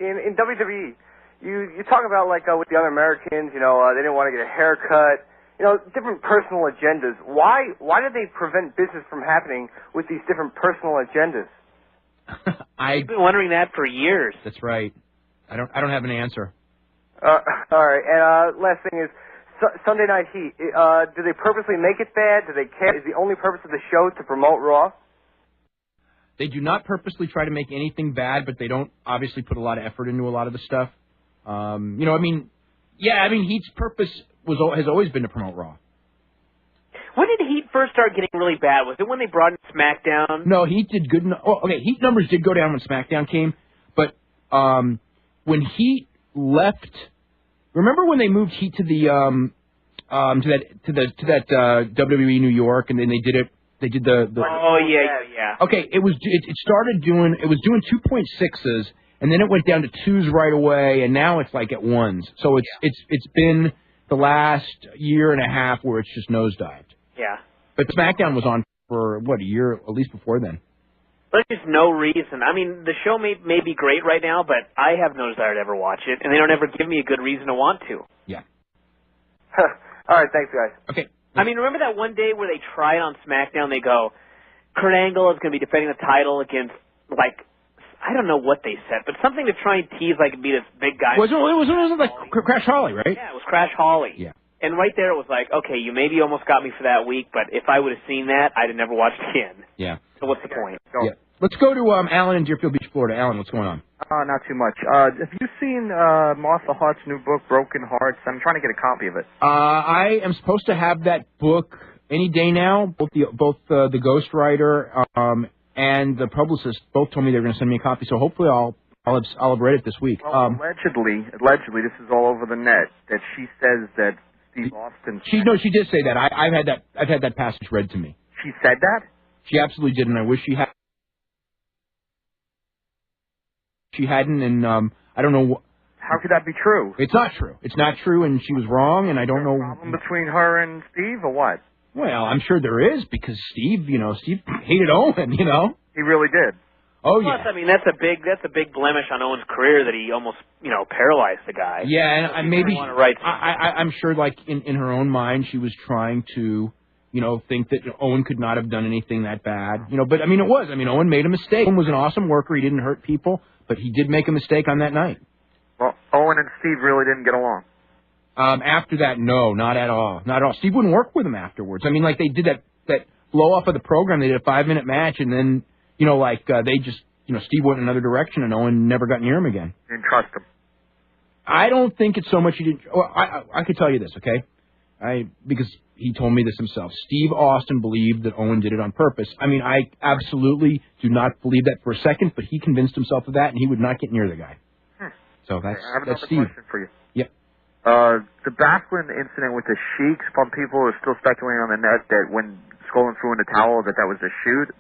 in WWE, you talk about, with the other Americans, they didn't want to get a haircut, different personal agendas. Why did they prevent business from happening with these different personal agendas? I've been wondering that for years. That's right. I don't have an answer. All right, and last thing is, Sunday Night Heat, do they purposely make it bad? Do they care? Is the only purpose of the show to promote Raw? They do not purposely try to make anything bad, but they don't obviously put a lot of effort into a lot of the stuff. Heat's purpose has always been to promote Raw. When did Heat first start getting really bad? Was it when they brought in SmackDown? No, Heat did good. Heat numbers did go down when SmackDown came, but when Heat left. Remember when they moved Heat to the WWE New York, and then they did the Oh yeah. Okay, it started doing 2.6s, and then it went down to 2s right away, and now it's like at 1s. So it's been the last year and a half where it's just nosedived. Yeah. But SmackDown was on for a year at least before then. There's just no reason. I mean, the show may be great right now, but I have no desire to ever watch it, and they don't ever give me a good reason to want to. Yeah. All right, thanks, guys. Okay. I mean, remember that one day where they tried on SmackDown, they go, Kurt Angle is going to be defending the title against, I don't know what they said, but something to try and tease, be this big guy. It was like Crash Holly, right? Yeah, it was Crash Holly. Yeah. And right there it was like, okay, you maybe almost got me for that week, but if I would have seen that, I'd have never watched again. Yeah. So what's the point? Yeah. Let's go to Alan in Deerfield Beach, Florida. Alan, what's going on? Not too much. Have you seen Martha Hart's new book, Broken Hearts? I'm trying to get a copy of it. I am supposed to have that book any day now. Both the ghostwriter and the publicist both told me they're going to send me a copy. So hopefully I'll have read it this week. Well, allegedly, this is all over the net that she says that Steve Austin. She did say that. I've had that passage read to me. She said that? She absolutely did, and I wish she had. She hadn't, and I don't know. How could that be true? It's not true. It's not true, and she was wrong, and I don't know. Problem between her and Steve, or what? Well, I'm sure there is, because Steve hated Owen, He really did. Oh, Plus, yeah. I mean, that's a big blemish on Owen's career that he almost, paralyzed the guy. Yeah, and maybe right. I'm sure, like in her own mind, she was trying to, think that Owen could not have done anything that bad. But I mean, it was. I mean, Owen made a mistake. Owen was an awesome worker. He didn't hurt people, but he did make a mistake on that night. Well, Owen and Steve really didn't get along. After that, no, not at all. Not at all. Steve wouldn't work with him afterwards. I mean, like, they did that blow off of the program. They did a 5-minute match, and then, they just, Steve went in another direction, and Owen never got near him again. Didn't trust him. I don't think it's so much he didn't. Well, I could tell you this, okay? Because he told me this himself. Steve Austin believed that Owen did it on purpose. I mean, I absolutely do not believe that for a second, but he convinced himself of that, and he would not get near the guy. So I have another that's Steve. question for you. Yep. The Backlund incident with the Sheiks, some people are still speculating on the net that when Skolin threw in the towel that was a shoot.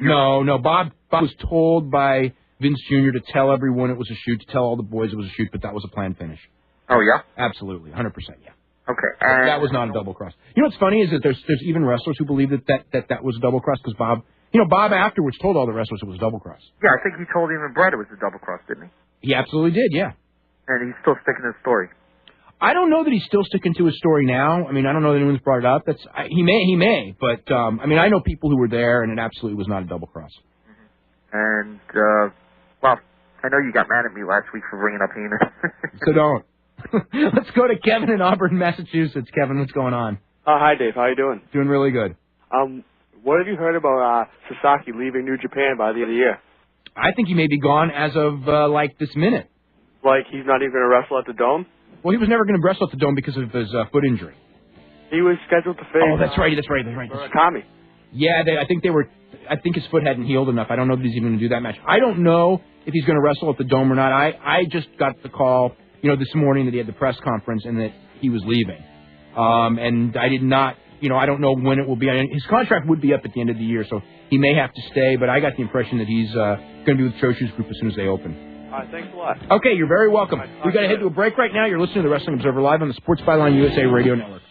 No. Bob was told by Vince Jr. to tell everyone it was a shoot, to tell all the boys it was a shoot, but that was a planned finish. Oh, yeah? Absolutely, 100%, yeah. Okay. That was not a double cross. You know what's funny is that there's even wrestlers who believe that was a double cross, because Bob afterwards told all the wrestlers it was a double cross. Yeah, I think he told even Brett it was a double cross, didn't he? He absolutely did, yeah. And he's still sticking to the story. I don't know that he's still sticking to his story now. I mean, I don't know that anyone's brought it up. He may, but I mean, I know people who were there, and it absolutely was not a double cross. And well, I know you got mad at me last week for bringing up Heenan. So don't. Let's go to Kevin in Auburn, Massachusetts. Kevin, what's going on? Hi, Dave. How you doing? Doing really good. What have you heard about Sasaki leaving New Japan by the end of the year? I think he may be gone as of this minute. Like he's not even going to wrestle at the Dome? Well, he was never going to wrestle at the Dome because of his foot injury. He was scheduled to face. Oh, that's right. Murakami. Yeah, I think his foot hadn't healed enough. I don't know that he's even going to do that match. I don't know if he's going to wrestle at the Dome or not. I just got the call, this morning that he had the press conference and that he was leaving. And I did not, I don't know when it will be. His contract would be up at the end of the year, so he may have to stay. But I got the impression that he's going to be with Choshu's group as soon as they open. All right, thanks a lot. Okay, you're very welcome. We got to head to a break right now. You're listening to the Wrestling Observer Live on the Sports Byline USA Radio Network.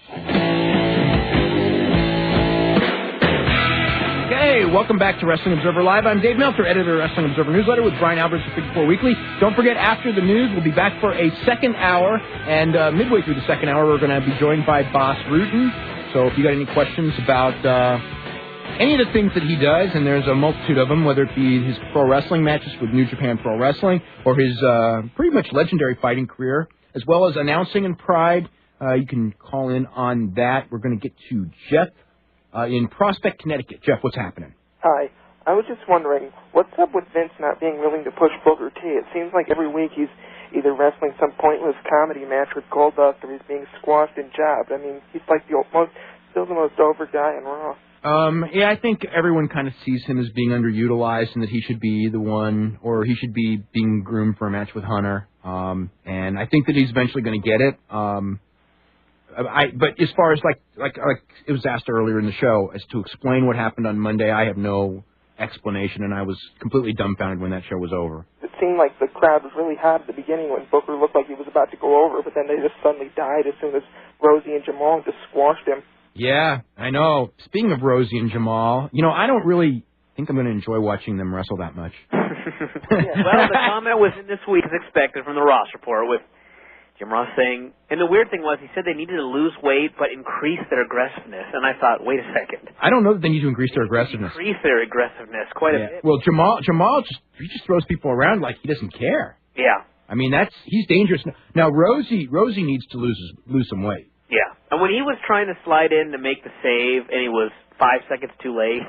Okay, welcome back to Wrestling Observer Live. I'm Dave Meltzer, editor of Wrestling Observer Newsletter with Brian Alvarez of Figure 4 Weekly. Don't forget, after the news, we'll be back for a second hour, and midway through the second hour, we're going to be joined by Boss Rutten. So if you got any questions about any of the things that he does, and there's a multitude of them, whether it be his pro wrestling matches with New Japan Pro Wrestling or his pretty much legendary fighting career, as well as announcing in Pride, you can call in on that. We're going to get to Jeff in Prospect, Connecticut. Jeff, what's happening? Hi. I was just wondering, what's up with Vince not being willing to push Booker T? It seems like every week he's either wrestling some pointless comedy match with Goldust or he's being squashed and jobbed. I mean, he's like still the most over guy in Raw. Yeah, I think everyone kind of sees him as being underutilized and that he should be the one, or he should be being groomed for a match with Hunter. And I think that he's eventually going to get it. But as far as like it was asked earlier in the show, as to explain what happened on Monday, I have no explanation, and I was completely dumbfounded when that show was over. It seemed like the crowd was really hot at the beginning when Booker looked like he was about to go over, but then they just suddenly died as soon as Rosie and Jamal just squashed him. Yeah, I know. Speaking of Rosie and Jamal, I don't really think I'm going to enjoy watching them wrestle that much. Well, the comment was in this week as expected from the Ross Report with Jim Ross saying, and the weird thing was he said they needed to lose weight but increase their aggressiveness. And I thought, wait a second. I don't know that they need to increase their aggressiveness. Increase their aggressiveness quite a bit. Well, Jamal just throws people around like he doesn't care. Yeah. I mean, he's dangerous. Now, Rosie needs to lose some weight. Yeah. And when he was trying to slide in to make the save and he was 5 seconds too late,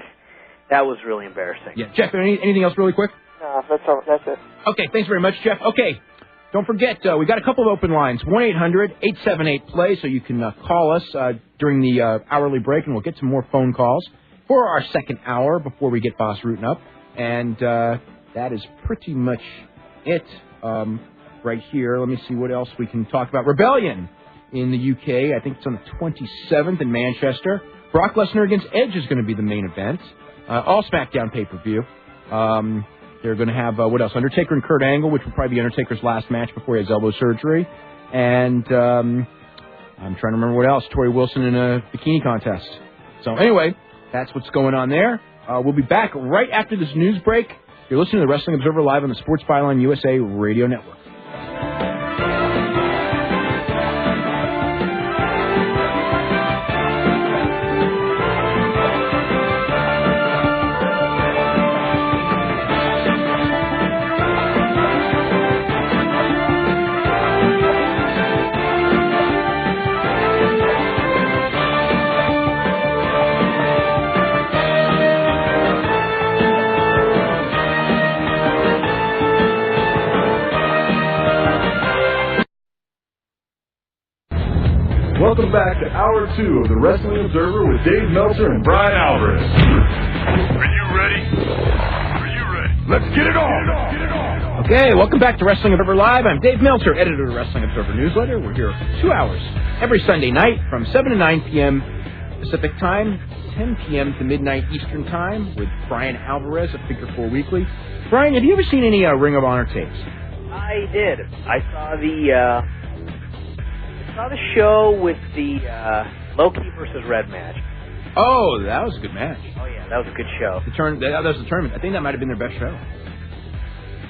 that was really embarrassing. Yeah. Jeff, anything else really quick? No, that's it. Okay, thanks very much, Jeff. Okay, don't forget, we got a couple of open lines, 1-800-878-PLAY, so you can call us during the hourly break, and we'll get some more phone calls for our second hour before we get Boss Rutten up. And that is pretty much it right here. Let me see what else we can talk about. Rebellion in the UK. I think it's on the 27th in Manchester. Brock Lesnar against Edge is going to be the main event. All SmackDown pay-per-view. They're going to have, what else? Undertaker and Kurt Angle, which will probably be Undertaker's last match before he has elbow surgery. And I'm trying to remember what else. Tori Wilson in a bikini contest. So anyway, that's what's going on there. We'll be back right after this news break. You're listening to the Wrestling Observer Live on the Sports Byline USA Radio Network. Welcome back to Hour 2 of the Wrestling Observer with Dave Meltzer and Brian Alvarez. Are you ready? Let's get it on! Okay, welcome back to Wrestling Observer Live. I'm Dave Meltzer, editor of the Wrestling Observer Newsletter. We're here for 2 hours every Sunday night from 7 to 9 p.m. Pacific Time, 10 p.m. to midnight Eastern Time with Brian Alvarez of Figure 4 Weekly. Brian, have you ever seen any Ring of Honor tapes? I did. I saw the show with the Loki versus Red match. Oh, that was a good match. Oh, yeah, that was a good show. That was the tournament. I think that might have been their best show.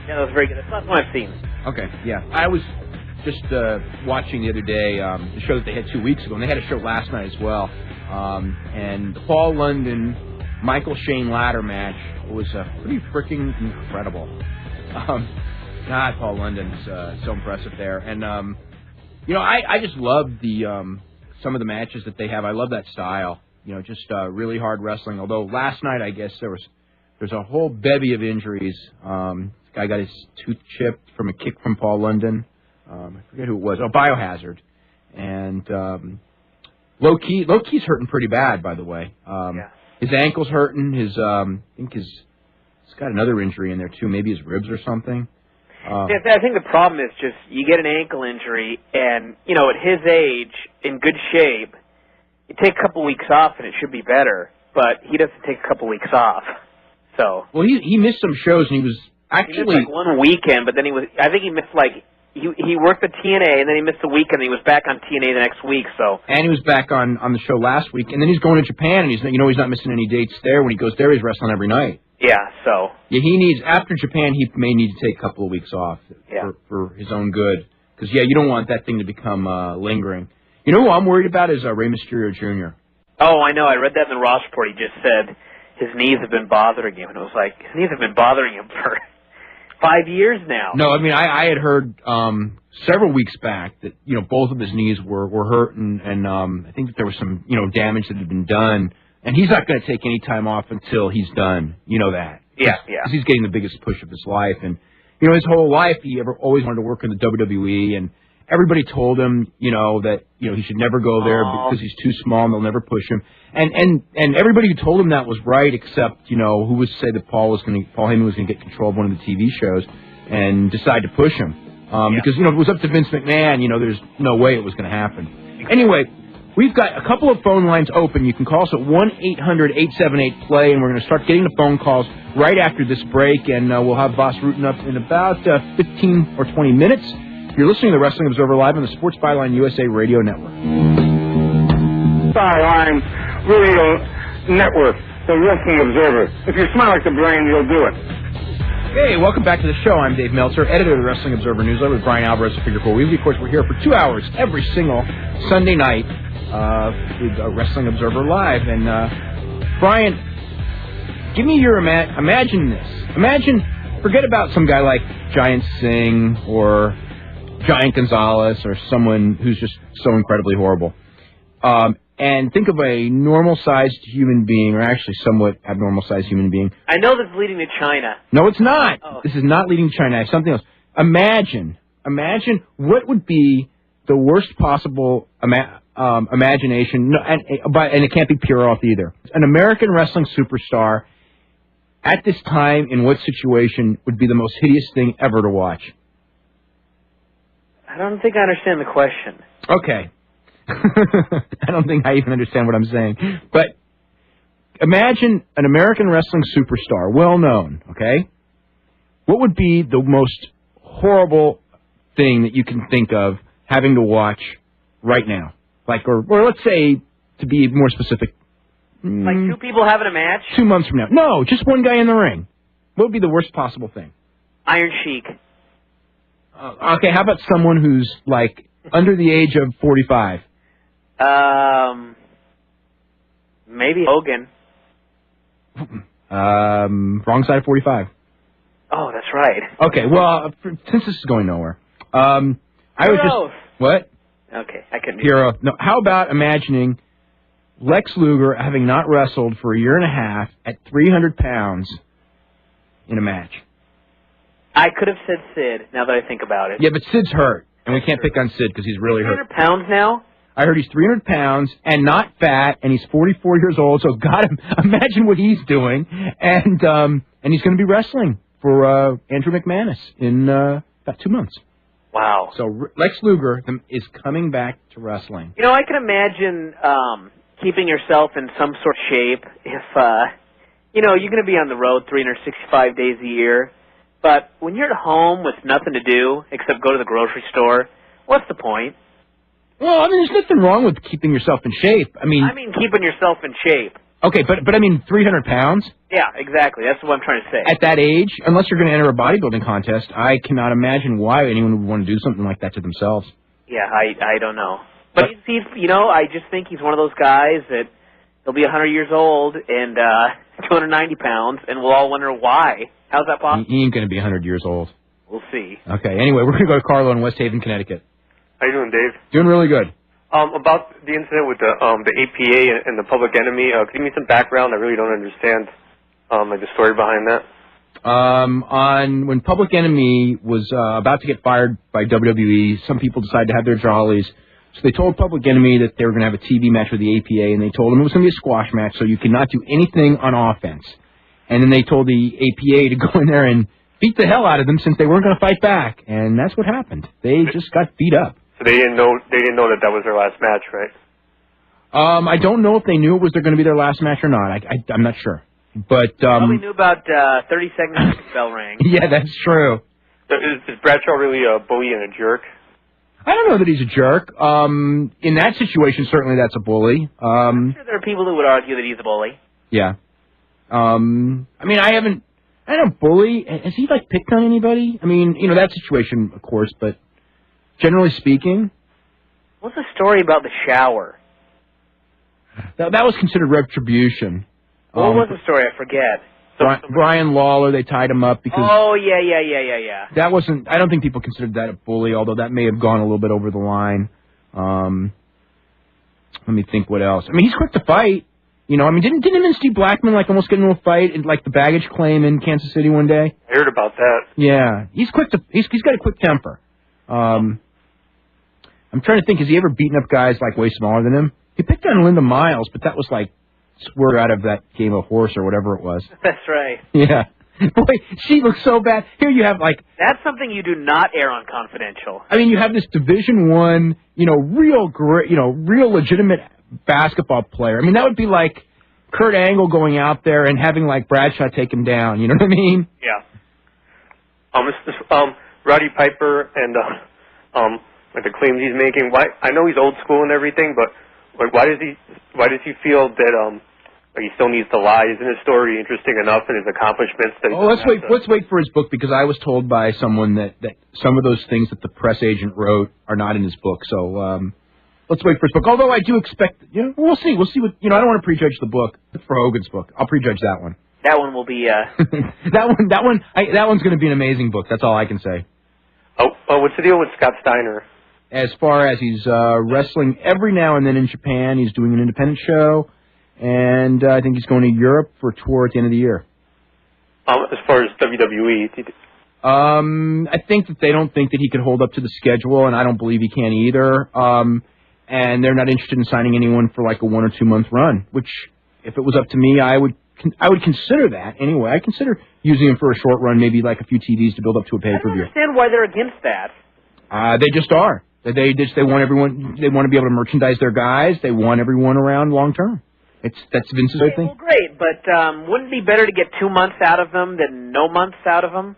Yeah, that was very good. That's not one I've seen. Okay, yeah. I was just watching the other day the show that they had 2 weeks ago, and they had a show last night as well. And the Paul London, Michael Shane ladder match was pretty freaking incredible. God, Paul London's so impressive there. And, I just love some of the matches that they have. I love that style. Just really hard wrestling. Although last night, I guess there's a whole bevy of injuries. This guy got his tooth chipped from a kick from Paul London. I forget who it was. Oh, Biohazard. And Low-Key's hurting pretty bad, by the way. Yeah. His ankle's hurting. He's got another injury in there, too. Maybe his ribs or something. I think the problem is just you get an ankle injury, and, at his age, in good shape, you take a couple weeks off and it should be better, but he doesn't take a couple weeks off. So. Well, he missed some shows, and he was actually... He missed, 1 weekend, but then he think he missed, he worked the TNA, and then he missed a weekend, and he was back on TNA the next week, so. And he was back on the show last week, and then he's going to Japan, and he's not missing any dates there. When he goes there, he's wrestling every night. Yeah, so. Yeah, he needs, after Japan, he may need to take a couple of weeks off for his own good. Because, you don't want that thing to become lingering. You know who I'm worried about is Rey Mysterio Jr. Oh, I know. I read that in the Ross report. He just said his knees have been bothering him. And it was like, his knees have been bothering him for 5 years now. No, I mean, I had heard several weeks back that, both of his knees were hurt. And I think that there was some, damage that had been done. And he's not going to take any time off until he's done. You know that. Yeah. Because he's getting the biggest push of his life. And, his whole life, he always wanted to work in the WWE. And everybody told him, that, he should never go there because he's too small and they'll never push him. And everybody who told him that was right, except, who was to say that Paul Heyman was going to get control of one of the TV shows and decide to push him. Because, if it was up to Vince McMahon, there's no way it was going to happen. Anyway, we've got a couple of phone lines open. You can call us at 1-800-878-PLAY, and we're going to start getting the phone calls right after this break, and we'll have Boss Rutten up in about 15 or 20 minutes. You're listening to the Wrestling Observer Live on the Sports Byline USA Radio Network. Byline Radio Network, the Wrestling Observer. If you smile like the brain, you'll do it. Hey, welcome back to the show. I'm Dave Meltzer, editor of the Wrestling Observer Newsletter with Brian Alvarez of Figure 4 Weekly. Of course, we're here for 2 hours every single Sunday night with Wrestling Observer Live. And, Brian, give me your imagine this. Forget about some guy like Giant Singh or Giant Gonzalez or someone who's just so incredibly horrible. And think of a normal-sized human being, or actually somewhat abnormal-sized human being. I know this is leading to China. No, it's not. Oh. This is not leading to China. I have something else. Imagine Imagine what would be the worst possible imagination, and it can't be pure off either. An American wrestling superstar at this time in what situation would be the most hideous thing ever to watch? I don't think I understand the question. Okay. I don't think I even understand what I'm saying. But imagine an American wrestling superstar, well known, okay? What would be the most horrible thing that you can think of having to watch right now? Like, or let's say, to be more specific, like two people having a match? 2 months from now. No, just one guy in the ring. What would be the worst possible thing? Iron Sheik. Okay, how about someone who's, like, under the age of 45? Maybe Hogan. Wrong side of 45. Oh, that's right. Okay, well, since this is going nowhere, What? Okay, I couldn't. Hero. No, how about imagining Lex Luger having not wrestled for a year and a half at 300 pounds in a match? I could have said Sid, now that I think about it. Yeah, but Sid's hurt, and we can't pick on Sid because he's really hurt. 300 pounds now? I heard he's 300 pounds and not fat, and he's 44 years old, so God, imagine what he's doing. And he's going to be wrestling for Andrew McManus in about 2 months. Wow. So Lex Luger is coming back to wrestling. You know, I can imagine keeping yourself in some sort of shape if, you're going to be on the road 365 days a year. But when you're at home with nothing to do except go to the grocery store, what's the point? Well, I mean, there's nothing wrong with keeping yourself in shape. I mean keeping yourself in shape. Okay, but I mean 300 pounds? Yeah, exactly. That's what I'm trying to say. At that age, unless you're going to enter a bodybuilding contest, I cannot imagine why anyone would want to do something like that to themselves. Yeah, I don't know. But he's, I just think he's one of those guys that he'll be 100 years old and 290 pounds, and we'll all wonder why. How's that possible? He ain't going to be 100 years old. We'll see. Okay, anyway, we're going to go to Carlo in West Haven, Connecticut. How you doing, Dave? Doing really good. About the incident with the APA and the Public Enemy, could you give me some background? I really don't understand the story behind that. On when Public Enemy was about to get fired by WWE, some people decided to have their jollies. So they told Public Enemy that they were going to have a TV match with the APA, and they told them it was going to be a squash match, so you cannot do anything on offense. And then they told the APA to go in there and beat the hell out of them since they weren't going to fight back. And that's what happened. They just got beat up. So they didn't know that was their last match, right? I don't know if they knew it was going to be their last match or not. I'm not sure. But probably knew about 30 seconds after the bell rang. Yeah, that's true. So is Bradshaw really a bully and a jerk? I don't know that he's a jerk. In that situation, certainly that's a bully. I'm sure there are people who would argue that he's a bully. Yeah. I mean, I don't bully. Has he, picked on anybody? I mean, that situation, of course, but generally speaking. What's the story about the shower? That was considered retribution. What was the story? I forget. Brian Lawler, they tied him up because... Oh, yeah. That wasn't... I don't think people considered that a bully, although that may have gone a little bit over the line. Let me think what else. I mean, he's quick to fight. Didn't him and Steve Blackman, almost get into a fight in, the baggage claim in Kansas City one day? I heard about that. Yeah. He's quick to... He's got a quick temper. I'm trying to think, has he ever beaten up guys, way smaller than him? He picked on Linda Miles, but that was, swerved out of that game of horse or whatever it was. That's right. Yeah. Boy, she looks so bad. Here you have, That's something you do not air on Confidential. I mean, you have this Division I, real legitimate basketball player. I mean, that would be like Kurt Angle going out there and having, Bradshaw take him down. You know what I mean? Yeah. Roddy Piper and, the claims he's making, I know he's old school and everything, but why does he feel that he still needs to lie? Isn't his story interesting enough and his accomplishments? Let's wait for his book, because I was told by someone that some of those things that the press agent wrote are not in his book. So let's wait for his book. Although I do expect, we'll see. We'll see what I don't want to prejudge the book for Hogan's book. I'll prejudge that one. That one will be. that one's going to be an amazing book. That's all I can say. Oh, what's the deal with Scott Steiner? As far as he's wrestling every now and then in Japan, he's doing an independent show, and I think he's going to Europe for a tour at the end of the year. As far as WWE, I think that they don't think that he could hold up to the schedule, and I don't believe he can either. And they're not interested in signing anyone for like a 1 or 2 month run, which, if it was up to me, I would consider that anyway. I consider using him for a short run, maybe like a few TVs to build up to a pay-per-view. I don't understand why they're against that. They just are. They want everyone. They want to be able to merchandise their guys. They want everyone around long term. That's Vince's whole thing. Well, great, but wouldn't it be better to get 2 months out of them than no months out of them?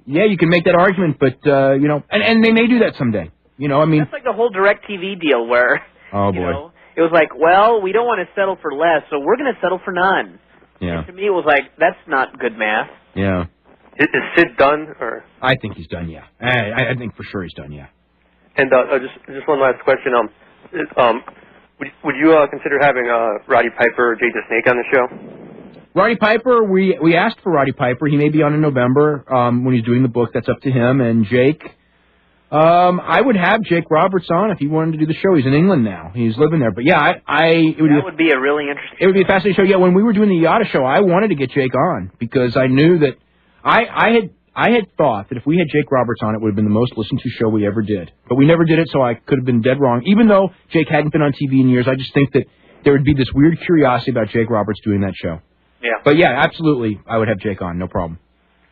Yeah, you can make that argument, but and they may do that someday. That's like the whole DirecTV deal where oh boy, you know, it was like, well, we don't want to settle for less, so we're going to settle for none. Yeah. And to me, it was like, that's not good math. Yeah. Is Sid done, or? I think he's done. Yeah, I think for sure he's done. Yeah. And just one last question. Would you consider having Roddy Piper or Jake the Snake on the show? Roddy Piper, we asked for Roddy Piper. He may be on in November when he's doing the book. That's up to him. And Jake, I would have Jake Roberts on if he wanted to do the show. He's in England now. He's living there. But yeah, that would be a really interesting. It would be a fascinating show. Yeah, when we were doing the Yada show, I wanted to get Jake on because I knew that I had thought that if we had Jake Roberts on, it would have been the most listened to show we ever did. But we never did it, so I could have been dead wrong. Even though Jake hadn't been on TV in years, I just think that there would be this weird curiosity about Jake Roberts doing that show. Yeah. But yeah, absolutely, I would have Jake on, no problem.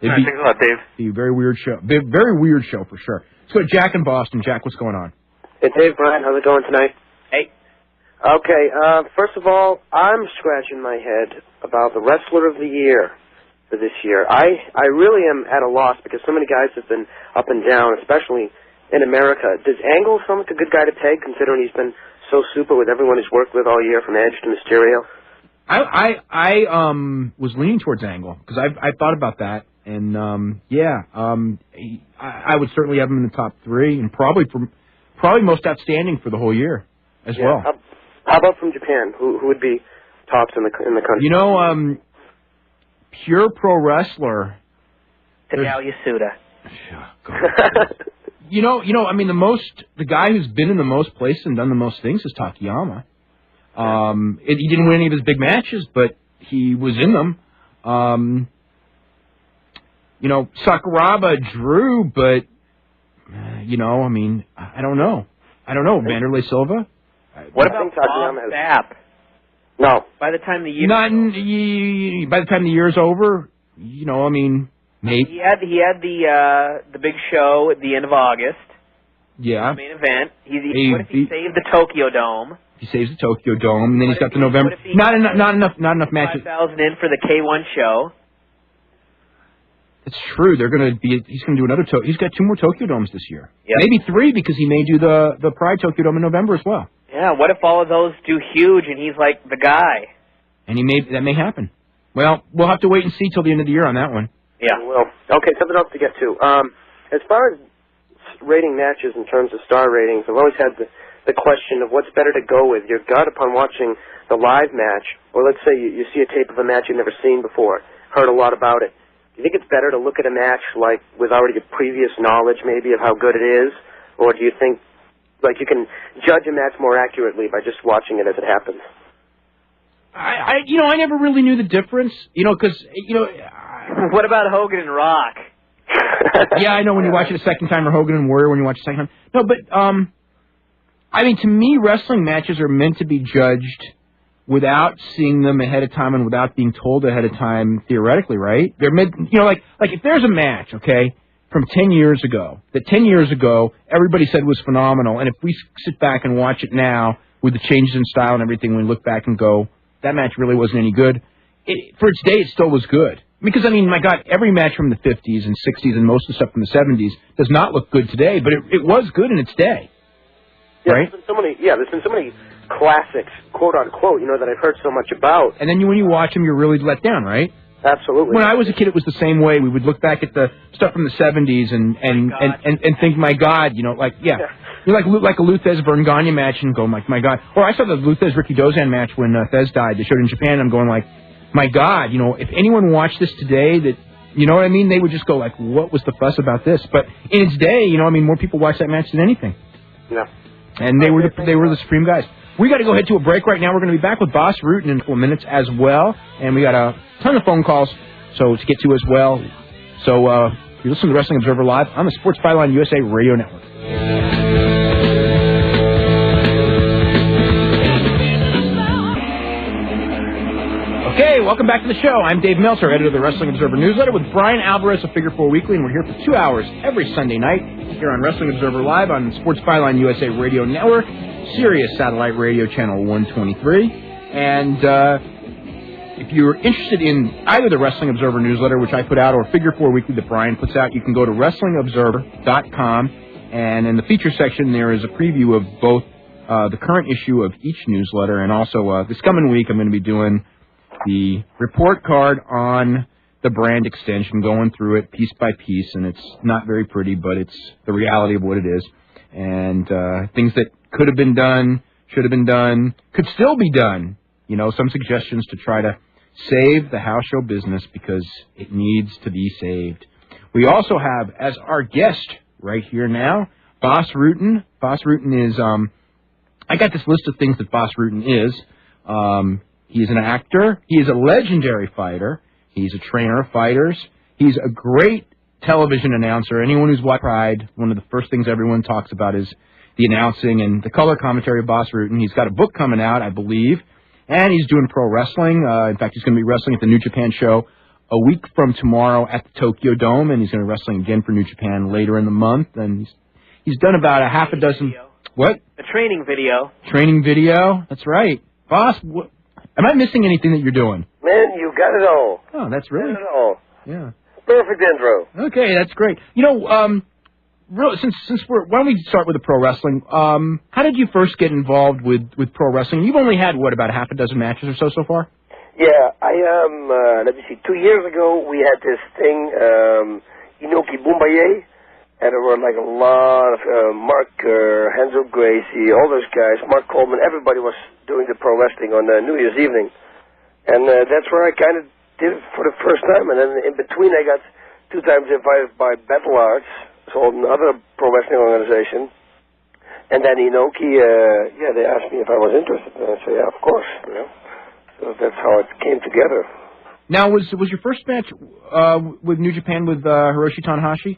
Thanks a lot, Dave. It'd be a very weird show. Very weird show for sure. Let's go to Jack in Boston. Jack, what's going on? Hey, Dave, Brian, how's it going tonight? Hey. Okay, first of all, I'm scratching my head about the Wrestler of the Year for this year. I really am at a loss because so many guys have been up and down, especially in America. Does Angle sound like a good guy to take, considering he's been so super with everyone he's worked with all year, from Edge to Mysterio? I was leaning towards Angle because I thought about that, and I would certainly have him in the top 3, and probably most outstanding for the whole year as well. How about from Japan? Who would be tops in the country? Pure pro wrestler. Hideo Yasuda. The guy who's been in the most places and done the most things is Takayama. He didn't win any of his big matches, but he was in them. Sakuraba drew, but I don't know. Vanderlei Silva. What about Bob Sapp? No. By the time the year by the time the year's over, maybe he had the big show at the end of August. Yeah. The main event. What if he saved the Tokyo Dome? He saves the Tokyo Dome, and then he's got the November. Not enough matches. 5,000 in for the K1 show. It's true. He's going to do another. He's got 2 more Tokyo Domes this year. Yep. Maybe 3 because he may do the Pride Tokyo Dome in November as well. Yeah. What if all of those do huge and he's like the guy? And that may happen. Well, we'll have to wait and see till the end of the year on that one. Yeah. Well, okay. Something else to get to. As far as rating matches in terms of star ratings, I've always had the question of what's better to go with, your gut upon watching the live match, or let's say you see a tape of a match you've never seen before, heard a lot about it. Do you think it's better to look at a match like with already a previous knowledge maybe of how good it is, or do you think like you can judge a match more accurately by just watching it as it happens? I never really knew the difference, because what about Hogan and Rock? Yeah, I know when you watch it a second time, or Hogan and Warrior when you watch it a second time. No, but to me, wrestling matches are meant to be judged without seeing them ahead of time and without being told ahead of time, theoretically, right? They're meant, like if there's a match, okay, from 10 years ago, that 10 years ago everybody said was phenomenal, and if we sit back and watch it now with the changes in style and everything, we look back and go, that match really wasn't any good. For its day, it still was good. Because, my God, every match from the 50s and 60s and most of the stuff from the 70s does not look good today, but it was good in its day. Yeah, right? There's been so many classics, quote unquote, that I've heard so much about. And then when you watch them, you're really let down, right? Absolutely. When I was a kid, it was the same way. We would look back at the stuff from the 70s and think, my God, you're like a Lou Thez Vern Gagne match and go, my God. Or I saw the Lou Thez Ricky Dozan match when Thez died. They showed it in Japan, and I'm going like, my God, if anyone watched this today, that, they would just go like, what was the fuss about this? But in its day, more people watched that match than anything. Yeah. And they were the supreme guys. We got to go head to a break right now. We're going to be back with Boss Rutten in a couple of minutes as well, and we got a ton of phone calls to get to as well. So you listen to Wrestling Observer Live on the Sports Byline USA Radio Network. Okay, welcome back to the show. I'm Dave Meltzer, editor of the Wrestling Observer newsletter with Brian Alvarez of Figure 4 Weekly, and we're here for 2 hours every Sunday night here on Wrestling Observer Live on Sports Byline USA Radio Network, Sirius Satellite Radio Channel 123. And if you're interested in either the Wrestling Observer newsletter, which I put out, or Figure 4 Weekly that Brian puts out, you can go to WrestlingObserver.com, and in the feature section there is a preview of both the current issue of each newsletter, and also this coming week I'm going to be doing the report card on the brand extension, going through it piece by piece, and it's not very pretty, but it's the reality of what it is. And things that could have been done, should have been done, could still be done. You know, some suggestions to try to save the house show business because it needs to be saved. We also have, as our guest right here now, Boss Rutten. Boss Rutten is, I got this list of things that Boss Rutten is. He's an actor. He is a legendary fighter. He's a trainer of fighters. He's a great television announcer. Anyone who's watched Pride, one of the first things everyone talks about is the announcing and the color commentary of Boss Rutten. He's got a book coming out, I believe, and he's doing pro wrestling. In fact, he's going to be wrestling at the New Japan show a week from tomorrow at the Tokyo Dome, and he's going to be wrestling again for New Japan later in the month. And he's done about a half a dozen... What? A training video. Training video? That's right. Boss, am I missing anything that you're doing? Man, you got it all. Oh, that's really... Got it all. Yeah. Perfect intro. Okay, that's great. You know, since why don't we start with the pro wrestling? How did you first get involved with pro wrestling? You've only had, what, about a half a dozen matches or so far? Yeah, I am, let me see, 2 years ago we had this thing, Inoki Bumbaye, and there were like a lot of Mark, Henzo Gracie, all those guys, Mark Coleman, everybody was doing the pro wrestling on New Year's evening. And that's where I kind of did it for the first time. And then in between I got 2 times invited by Battle Arts, so another pro wrestling organization. And then Inoki, they asked me if I was interested. And I said, yeah, of course, you know. So that's how it came together. Now, was your first match with New Japan with Hiroshi Tanahashi?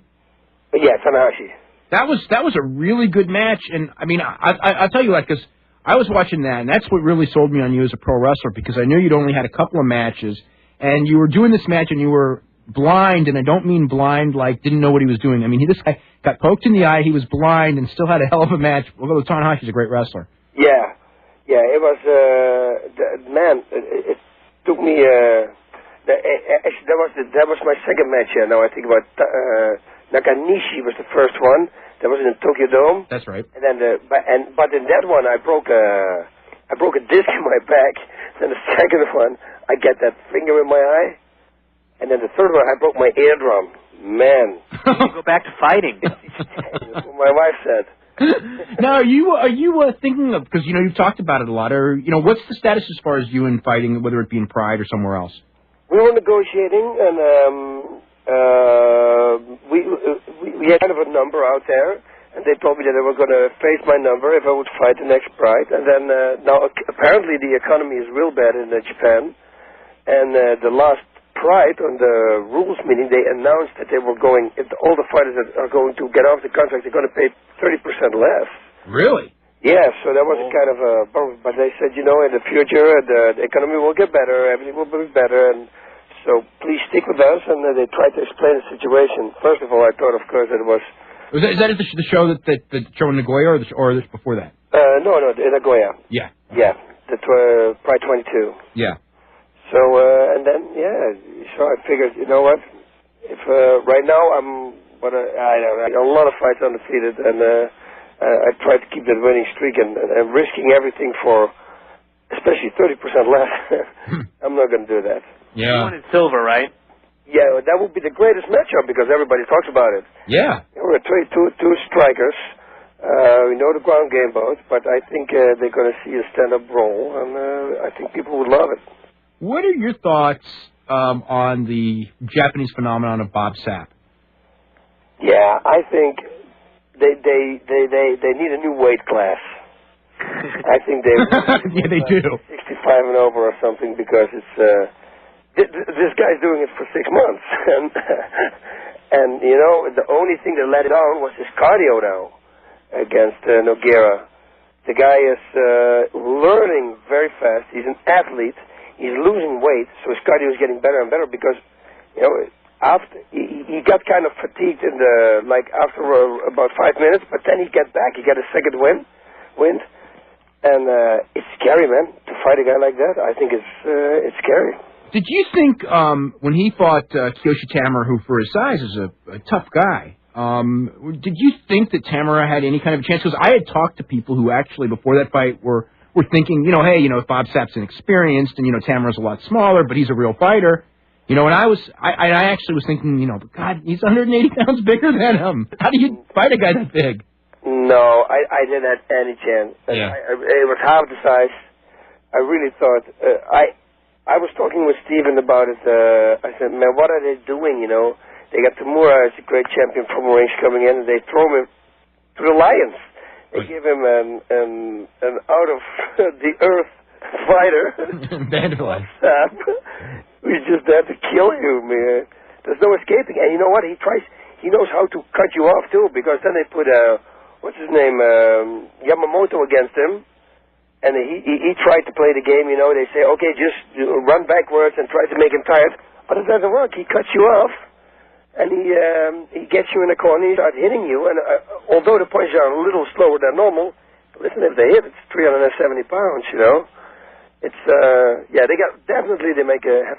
Yeah, Tanahashi. That was a really good match, and I mean, I'll tell you, like, because I was watching that, and that's what really sold me on you as a pro wrestler, because I knew you'd only had a couple of matches, and you were doing this match, and you were blind, and I don't mean blind like didn't know what he was doing. I mean, this guy got poked in the eye, he was blind, and still had a hell of a match, although Tanahashi's a great wrestler. Yeah, it was, it took me, that was my second match here. Now I think about Nakanishi was the first one. That was in the Tokyo Dome. That's right. And then but in that one I broke a disc in my back. Then the second one I get that finger in my eye. And then the third one I broke my eardrum. Man. You go back to fighting. That's what my wife said. Now, are you thinking of, because, you know, you've talked about it a lot, or, you know, what's the status as far as you in fighting, whether it be in Pride or somewhere else? We were negotiating, and we had kind of a number out there, and they told me that they were going to face my number if I would fight the next Pride. And then now apparently the economy is real bad in Japan, and the last Pride on the rules meeting they announced that they were going, if all the fighters that are going to get off the contract, they're going to pay 30% less. Really? Yeah, so that was a kind of a bummer. But they said, you know, in the future the economy will get better, everything will be better, and so please stick with us. And they tried to explain the situation. First of all, I thought, of course, that it was... Is that the show that show in Nagoya, or before that? No, in Nagoya. Yeah. Yeah, that's Pride 22. Yeah. So, and then, so I figured, you know what, if right now I'm, I got a lot of fights undefeated, and I tried to keep that winning streak, and risking everything for, especially 30% less, I'm not going to do that. Yeah. You wanted silver, right? Yeah, that would be the greatest matchup, because everybody talks about it. Yeah. We're two strikers. We know the ground game both, but I think they're going to see a stand-up brawl, and I think people would love it. What are your thoughts on the Japanese phenomenon of Bob Sapp? Yeah, I think they need a new weight class. I think they yeah, they do 65 and over or something, because it's this guy's doing it for 6 months, and you know, the only thing that let it down was his cardio now against Nogueira. The guy is learning very fast. He's an athlete. He's losing weight, so his cardio is getting better and better because, you know, after he got kind of fatigued in the after about 5 minutes, but then he got back. He got a second wind, and it's scary, man, to fight a guy like that. I think it's scary. Did you think when he fought Kyoshi Tamura, who for his size is a tough guy, did you think that Tamura had any kind of a chance? Because I had talked to people who actually before that fight were thinking, hey, Bob Sapp's inexperienced, and Tamura's a lot smaller, but he's a real fighter. And I actually was thinking, God, he's 180 pounds bigger than him. How do you fight a guy that big? No, I didn't have any chance. Yeah. It was half the size. I really thought I was talking with Steven about it. I said, man, what are they doing? They got Tamura as a great champion from range coming in, and they throw him to the lions. They give him an out of the earth fighter. Vandalize. We just had to kill you, man. There's no escaping. And you know what? He knows how to cut you off too, because then they put what's his name, Yamamoto against him. And he tried to play the game, they say, okay, just run backwards and try to make him tired. But it doesn't work. He cuts you off, and he gets you in the corner, he starts hitting you. And although the punches are a little slower than normal, listen, if they hit, it's 370 pounds, It's, they have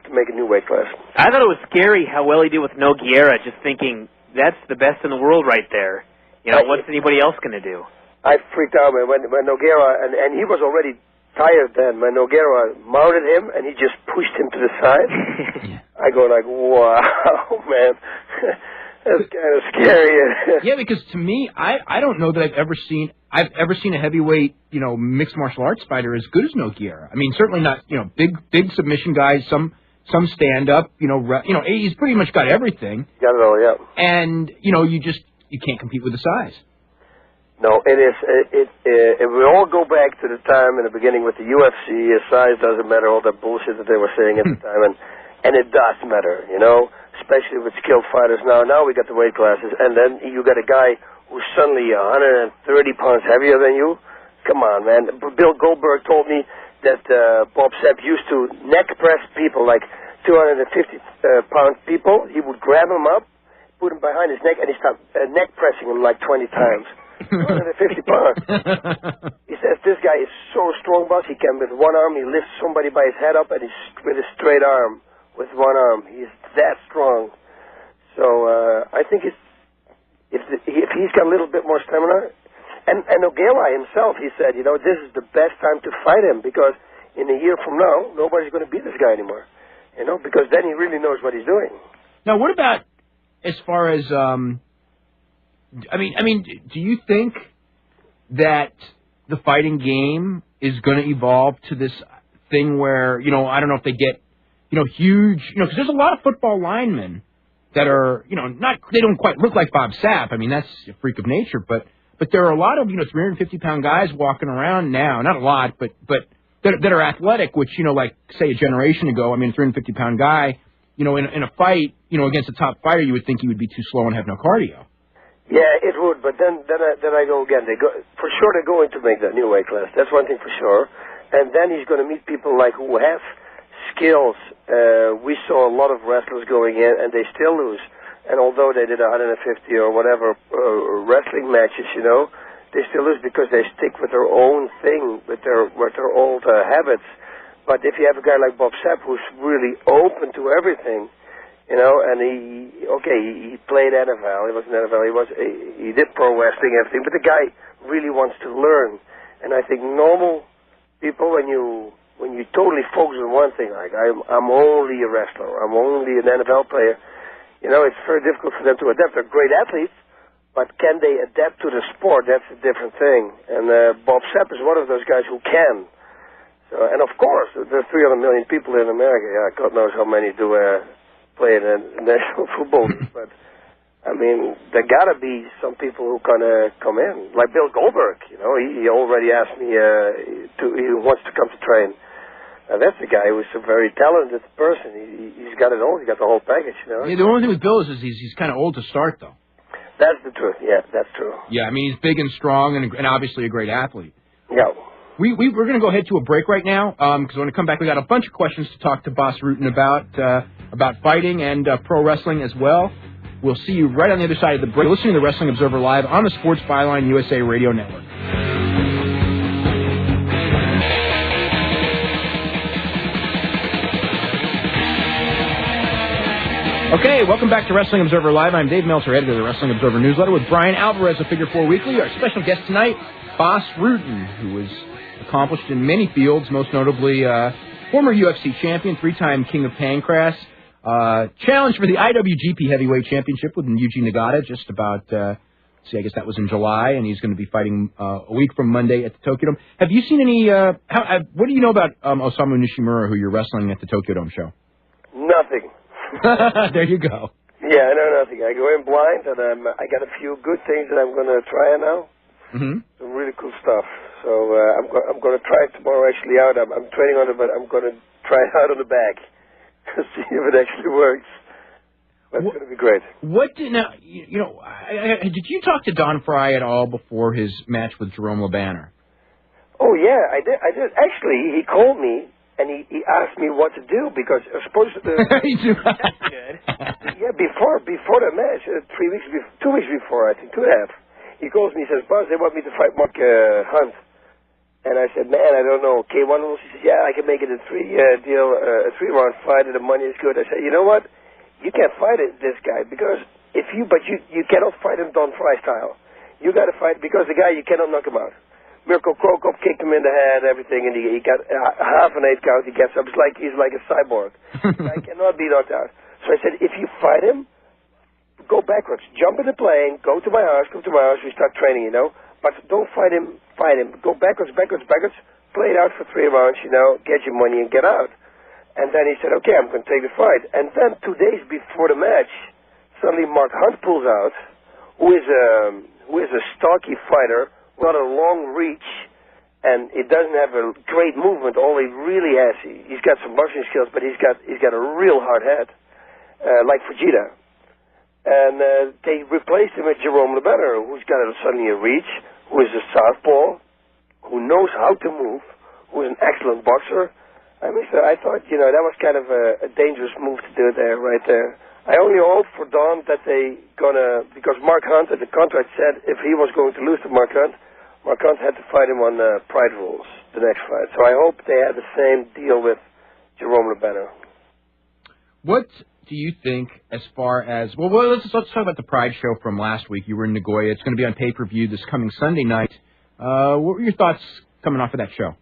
to make a new weight class. I thought it was scary how well he did with Nogueira, just thinking, that's the best in the world right there. What's anybody else going to do? I freaked out when Nogueira, and he was already tired then, when Nogueira mounted him and he just pushed him to the side. I go like, wow, man, that's kind of scary. Yeah, because to me, I don't know that I've ever seen a heavyweight, mixed martial arts fighter as good as Nogueira. I mean, certainly not, big submission guys, some stand up, he's pretty much got everything. Got it all, yeah. And, you can't compete with the size. No, it is. If we all go back to the time in the beginning with the UFC, size doesn't matter, all that bullshit that they were saying at the time, and it does matter, especially with skilled fighters. Now we got the weight classes, and then you got a guy who's suddenly 130 pounds heavier than you. Come on, man. Bill Goldberg told me that Bob Sapp used to neck press people, like 250-pound people. He would grab them up, put them behind his neck, and he started neck pressing them like 20 times. 250 pounds. He says this guy is so strong, boss. He can with one arm he lifts somebody by his head up, and he's with a straight arm with one arm. He's that strong. So I think if he's got a little bit more stamina, and Nogueira himself, he said, this is the best time to fight him because in a year from now nobody's going to beat this guy anymore. Because then he really knows what he's doing. Now, what about as far as I mean, do you think that the fighting game is going to evolve to this thing where, I don't know if they get, huge, because there's a lot of football linemen that are, they don't quite look like Bob Sapp. I mean, that's a freak of nature, but there are a lot of, 350-pound guys walking around now, not a lot, but that are athletic, which, like, say, a generation ago, I mean, a 350-pound guy, in a fight, against a top fighter, you would think he would be too slow and have no cardio. Yeah, it would, but then I go again. For sure they're going to make that new weight class. That's one thing for sure. And then he's going to meet people like who have skills. We saw a lot of wrestlers going in, and they still lose. And although they did 150 or whatever wrestling matches, they still lose because they stick with their own thing, with their old habits. But if you have a guy like Bob Sapp who's really open to everything, and he played NFL. He was in NFL. He did pro wrestling, everything. But the guy really wants to learn. And I think normal people, when you totally focus on one thing, like I'm only a wrestler, I'm only an NFL player, it's very difficult for them to adapt. They're great athletes, but can they adapt to the sport? That's a different thing. And Bob Sapp is one of those guys who can. So, and of course, there's 300 million people in America. Yeah, God knows how many do play in the National Football League, but I mean, there gotta be some people who kind of come in, like Bill Goldberg. He already asked me he wants to come to train. Now that's a guy who's a very talented person. He's got it all. He's got the whole package, you know. Yeah, the only thing with Bill is he's kind of old to start, though. That's the truth. Yeah, that's true. Yeah, I mean, he's big and strong and obviously a great athlete. Yeah. We're going to go ahead to a break right now because when we come back, we got a bunch of questions to talk to Boss Rutten about fighting and pro wrestling as well. We'll see you right on the other side of the break. You're listening to the Wrestling Observer Live on the Sports Byline USA Radio Network. Okay, welcome back to Wrestling Observer Live. I'm Dave Meltzer, editor of the Wrestling Observer newsletter, with Brian Alvarez of Figure 4 Weekly. Our special guest tonight, Boss Rutten, who is accomplished in many fields, most notably former UFC champion, three-time King of Pancras, challenged for the IWGP Heavyweight Championship with Yuji Nagata just about, I guess that was in July, and he's going to be fighting a week from Monday at the Tokyo Dome. Have you seen any, what do you know about Osamu Nishimura, who you're wrestling at the Tokyo Dome show? Nothing. There you go. Yeah, I know nothing. I go in blind, and I got a few good things that I'm going to try now. Mm-hmm. Some really cool stuff. So I'm going to try it tomorrow actually out. I'm training on it, but I'm going to try it out on the back to see if it actually works. That's going to be great. What did did you talk to Don Fry at all before his match with Jerome LeBanner? Oh yeah, I did. Actually, he called me and he asked me what to do because I was supposed to. That's good. Yeah, before the match, 2 weeks before, I think 2.5. He calls me, he says, "Boss, they want me to fight Mark Hunt." And I said, "Man, I don't know." K1 rules. He says, "Yeah, I can make it a 3-round fight, and the money is good." I said, "You know what? You can't fight this guy because you cannot fight him Don Fry style. You got to fight because the guy you cannot knock him out." Mirko Krokop kicked him in the head, everything, and he got half an 8 count. He gets up. He's like a cyborg. I cannot be knocked out. So I said, if you fight him, go backwards. Jump in the plane, go to my house, we start training, you know. But don't fight him. Go backwards, play it out for 3 rounds, you know, get your money and get out. And then he said, okay, I'm going to take the fight. And then 2 days before the match, suddenly Mark Hunt pulls out, who is a stocky fighter, got a long reach, and it doesn't have a great movement. All he really has, he's got some boxing skills, but he's got a real hard head, like Fujita. And they replaced him with Jerome LeBanner, who's got suddenly a reach, who is a southpaw, who knows how to move, who is an excellent boxer. I mean, so I thought, you know, that was kind of a dangerous move to do there, right there. I only hope for Don that because Mark Hunt, the contract said if he was going to lose to Mark Hunt had to fight him on Pride rules, the next fight. So I hope they had the same deal with Jerome LeBanner. What do you think as far as... Well, let's talk about the Pride show from last week. You were in Nagoya. It's going to be on pay-per-view this coming Sunday night. What were your thoughts coming off of that show?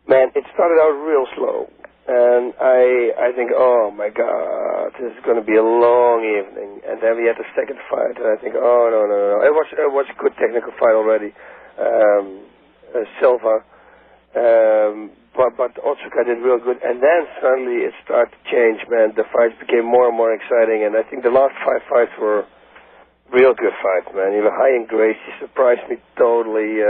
Man, it started out real slow. And I think, oh my God, this is going to be a long evening. And then we had the second fight, and I think, oh no. It was a good technical fight already, Silva, but Otsuka did real good. And then suddenly it started to change, man. The fights became more and more exciting, and I think the last 5 fights were real good fights, man. You know, High and Gracie surprised me totally.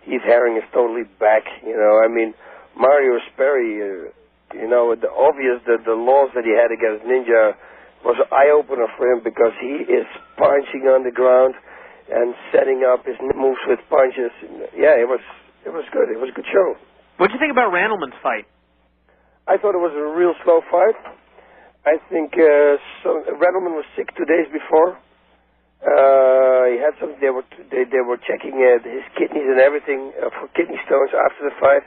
Heath Herring is totally back. You know, I mean, Mario Sperry. You know, the laws that he had against Ninja was an eye-opener for him because he is punching on the ground and setting up his moves with punches. Yeah, it was good. It was a good show. What did you think about Randleman's fight? I thought it was a real slow fight. I think Randleman was sick 2 days before. He had something. They were checking his kidneys and everything for kidney stones after the fight.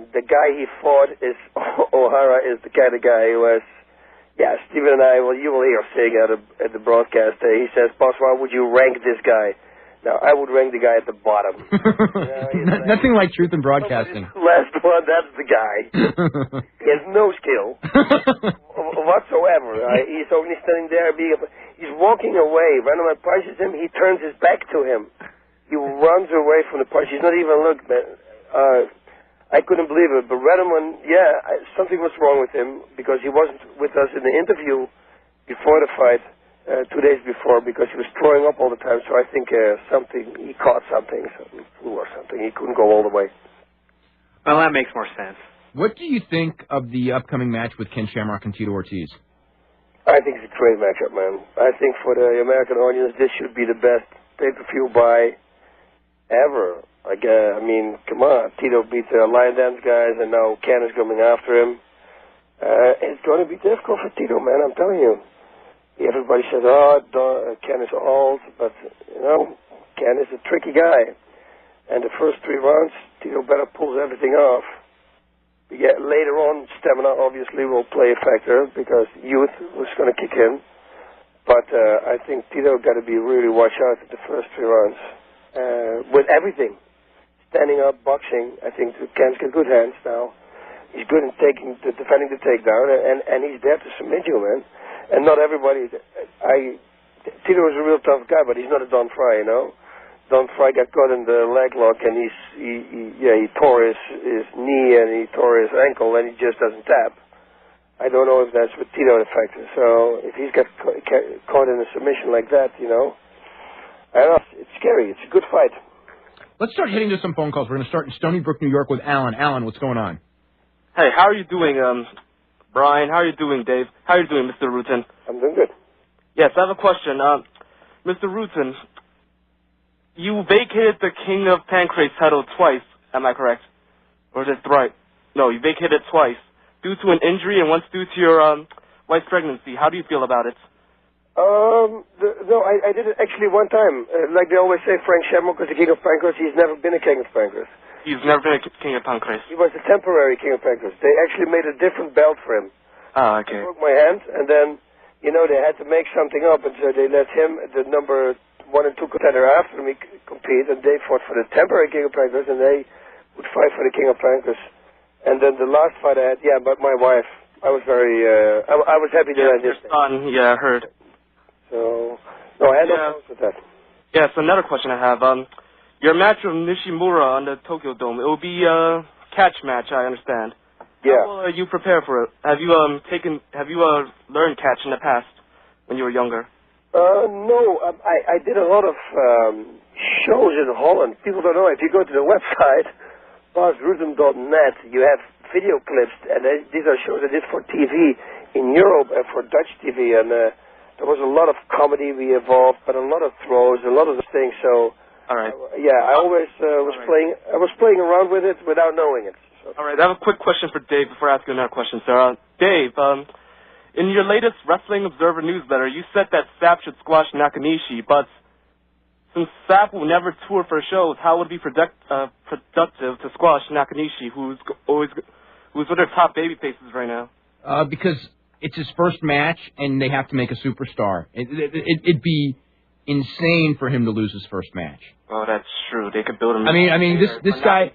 The guy he fought is O'Hara, is the kind of guy who has, Stephen and I, well, you will hear saying at the broadcast, he says, "Boss, why would you rank this guy?" Now, I would rank the guy at the bottom. Nothing like truth in broadcasting. Last one, that's the guy. He has no skill whatsoever. He's only standing there, he's walking away. Randleman punches him, he turns his back to him. He runs away from the punch. He's not even looking, man. I couldn't believe it, but Randleman, something was wrong with him because he wasn't with us in the interview before the fight, 2 days before, because he was throwing up all the time. So I think he caught something, flu or something. He couldn't go all the way. Well, that makes more sense. What do you think of the upcoming match with Ken Shamrock and Tito Ortiz? I think it's a great matchup, man. I think for the American audience, this should be the best pay-per-view buy ever. Like, I mean, come on. Tito beat the Lion Dance guys, and now Ken is coming after him. It's going to be difficult for Tito, man, I'm telling you. Everybody says, Ken is old, but, you know, Ken is a tricky guy. And the first 3 rounds, Tito better pulls everything off. Yeah, later on, stamina obviously will play a factor because youth was going to kick in. But I think Tito got to be really watch out at the first 3 rounds. With everything. Standing up, boxing, I think Ken's got good hands now. He's good in defending the takedown, and he's there to submit you, man. And not everybody... Tito is a real tough guy, but he's not a Don Fry, you know? Don Fry got caught in the leg lock, and he tore his knee and he tore his ankle, and he just doesn't tap. I don't know if that's with Tito the factor. So if he's got caught in a submission like that, you know, I don't know. It's scary. It's a good fight. Let's start hitting to some phone calls. We're going to start in Stony Brook, New York, with Alan. Alan, what's going on? Hey, how are you doing, Brian? How are you doing, Dave? How are you doing, Mr. Rutten? I'm doing good. Yes, I have a question. Mr. Rutten, you vacated the King of Pancrase title twice, am I correct? Or is it right? No, you vacated it twice. Due to an injury and once due to your wife's pregnancy. How do you feel about it? No, I did it actually one time. Like they always say, Frank Shamrock is the King of Pancrase. He's never been a King of Pancrase. He's never been a King of Pancrase. He was a temporary King of Pancrase. They actually made a different belt for him. Ah, okay. I broke my hand, and then, you know, they had to make something up, and so they let him, the number 1 and 2 contender after me, compete, and they fought for the temporary King of Pancrase, and they would fight for the King of Pancrase. And then the last fight I had, but my wife, I was very, I was happy that I did. Your son, I heard. So, no, I had no problems with that. Yes, another question I have. Your match with Nishimura on the Tokyo Dome, it will be a catch match, I understand. Yeah. How will you prepare for it? Have you learned catch in the past when you were younger? No, I did a lot of shows in Holland. People don't know. If you go to the website, BasRutten.net, you have video clips, and these are shows I did for TV in Europe and for Dutch TV, and there was a lot of comedy we involved, but a lot of throws, a lot of things. So, all right. I always was playing around with it without knowing it. So. All right. I have a quick question for Dave before I ask you another question, sir. Dave, in your latest Wrestling Observer newsletter, you said that Sapp should squash Nakanishi, but since Sapp will never tour for shows, how would it be productive to squash Nakanishi, who's one of their top baby faces right now? Because it's his first match, and they have to make a superstar. It'd be insane for him to lose his first match. Oh, that's true. They could build him. I mean, this guy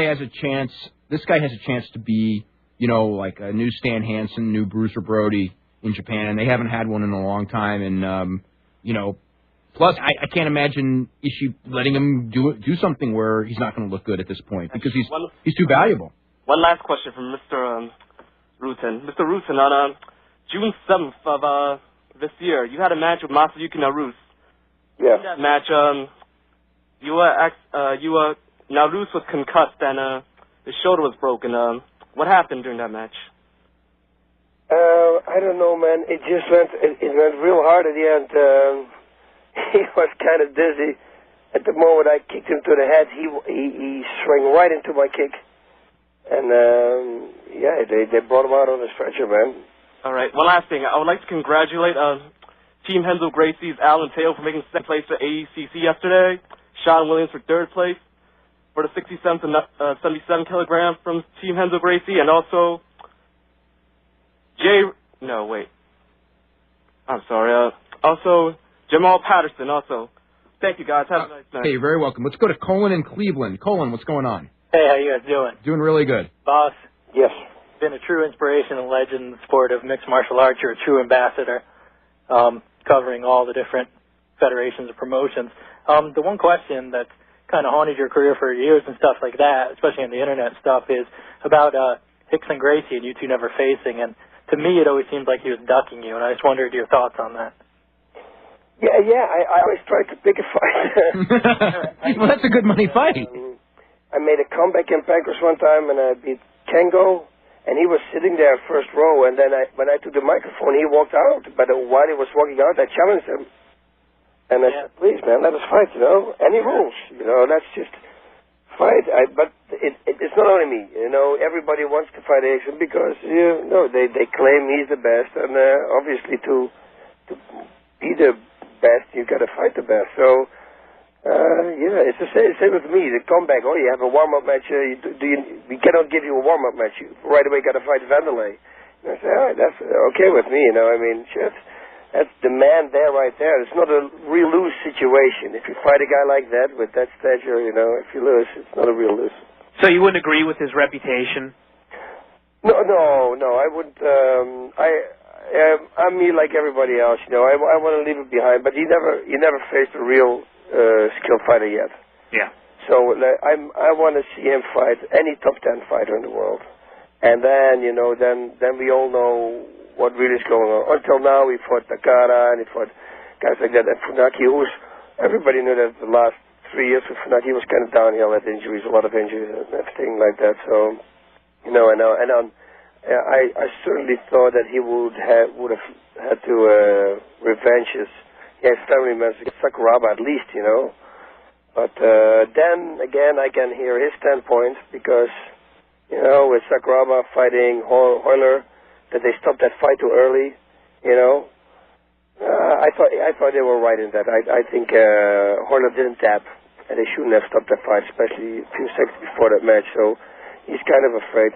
has a chance. This guy has a chance to be, you know, like a new Stan Hansen, new Bruiser Brody in Japan, and they haven't had one in a long time. And you know, plus I can't imagine Ishii letting him do something where he's not going to look good at this point because he's too valuable. One last question from Mr. Rutten. Mr. Rutten, on June 7th of this year, you had a match with Masayuki Naruse. Yeah. In that match, Naruse was concussed and his shoulder was broken. What happened during that match? I don't know, man. It just went real hard at the end. He was kind of dizzy. At the moment I kicked him to the head, he swung right into my kick. And, they brought him out on a stretcher, man. All right. One last thing. I would like to congratulate Team Henzo Gracie's Alan Taylor for making second place for AECC yesterday. Sean Williams for third place for the 67 to 77 kilogram from Team Henzo Gracie. And also, I'm sorry. Also, Jamal Patterson also. Thank you, guys. Have a nice night. Hey, you're very welcome. Let's go to Colin in Cleveland. Colin, what's going on? Hey, how you guys doing? Doing really good. Boss? Yes. Been a true inspiration and legend in the sport of mixed martial arts. You're a true ambassador, covering all the different federations and promotions. The one question that's kind of haunted your career for years and stuff like that, especially on the internet stuff, is about Hicks and Gracie and you two never facing. And to me, it always seemed like he was ducking you, and I just wondered your thoughts on that. Yeah, I always try to pick a fight. Well, that's a good money fight. I made a comeback in Pancras one time, and I beat Kengo, and he was sitting there first row, and then when I took the microphone, he walked out. But while he was walking out, I challenged him. And I said, please, man, let us fight, Any rules, let's just fight. But it's not only me, everybody wants to fight Erickson because, they claim he's the best, and obviously to be the best, you got to fight the best. So, it's the same with me, the comeback. Oh, you have a warm-up match, we cannot give you a warm-up match. You right away got to fight Vanderlei. And I say, all right, that's okay with me, shit. That's the man there right there. It's not a real lose situation. If you fight a guy like that with that stature, if you lose, it's not a real lose. So you wouldn't agree with his reputation? No, I wouldn't. I'm me like everybody else, I want to leave it behind. But he never faced a real skilled fighter yet. Yeah. So I want to see him fight any top 10 fighter in the world, and then then we all know what really is going on. Until now, he fought Takara, and he fought guys like that. And Funaki, everybody knew that the last 3 years with Funaki was kind of downhill, had injuries, a lot of injuries, and everything like that. So, I certainly thought that he would have had to revenge his family members against Sakuraba at least, But then again, I can hear his standpoint because, with Sakuraba fighting Hoyler, that they stopped that fight too early, I thought they were right in that. I think Hoyler didn't tap, and they shouldn't have stopped that fight, especially a few seconds before that match. So he's kind of afraid.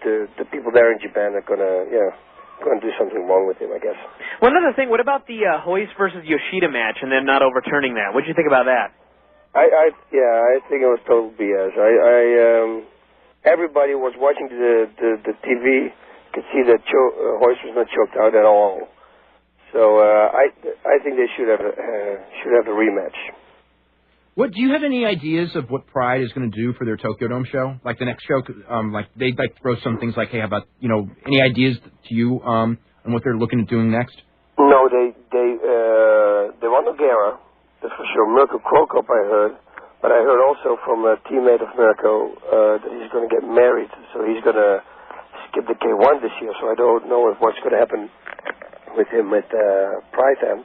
The people there in Japan are gonna do something wrong with him, I guess. One other thing, what about the Hoist versus Yoshida match, and then not overturning that? What did you think about that? I think it was total BS. Everybody was watching the TV. Could see that Hoist was not choked out at all. So I think they should have a rematch. Do you have any ideas of what Pride is going to do for their Tokyo Dome show? Like the next show, they'd throw some things like, hey, how about any ideas to you on what they're looking at doing next? No, they want Nogueira, that's for sure. Mirko Krokop, I heard, but I heard also from a teammate of Mirko that he's going to get married, so he's going to skip the K1 this year. So I don't know what's going to happen with him at Pride then.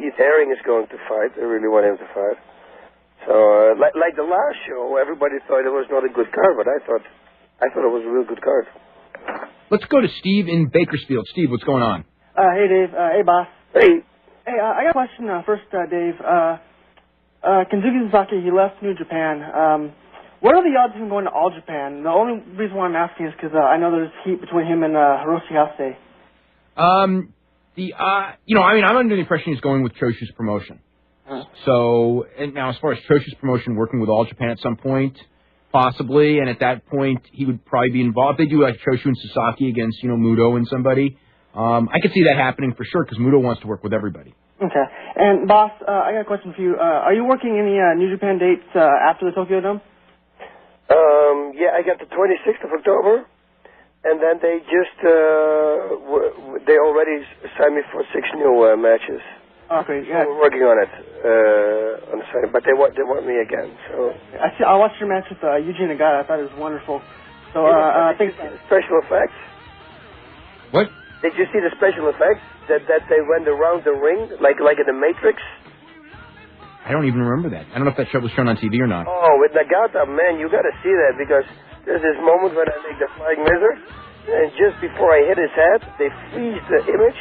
Heath Herring is going to fight. I really want him to fight. So, like the last show, everybody thought it was not a good card, but I thought it was a real good card. Let's go to Steve in Bakersfield. Steve, what's going on? Hey, Dave. Hey, boss. Hey. Hey, I got a question first, Dave. Kenzuki Sasaki, he left New Japan. What are the odds of him going to All Japan? The only reason why I'm asking is because I know there's heat between him and Hiroshi Hase. I'm under the impression he's going with Choshu's promotion. So, and now as far as Choshu's promotion working with All Japan at some point, possibly, and at that point he would probably be involved. If they do like Choshu and Sasaki against, Muto and somebody, I could see that happening for sure because Muto wants to work with everybody. Okay. And, boss, I got a question for you. Are you working any New Japan dates after the Tokyo Dome? Yeah, I got the 26th of October, and then they just, they already signed me for 6 new matches. Okay, yeah. So we're working on it, on the side, but they want me again, so. I watched your match with Eugene Nagata. I thought it was wonderful. So, I think special effects. What? Did you see the special effects that they went around the ring, like in the Matrix? I don't even remember that. I don't know if that show was shown on TV or not. Oh, with Nagata, man, you got to see that because there's this moment when I make the flying lizard, and just before I hit his head, they freeze the image,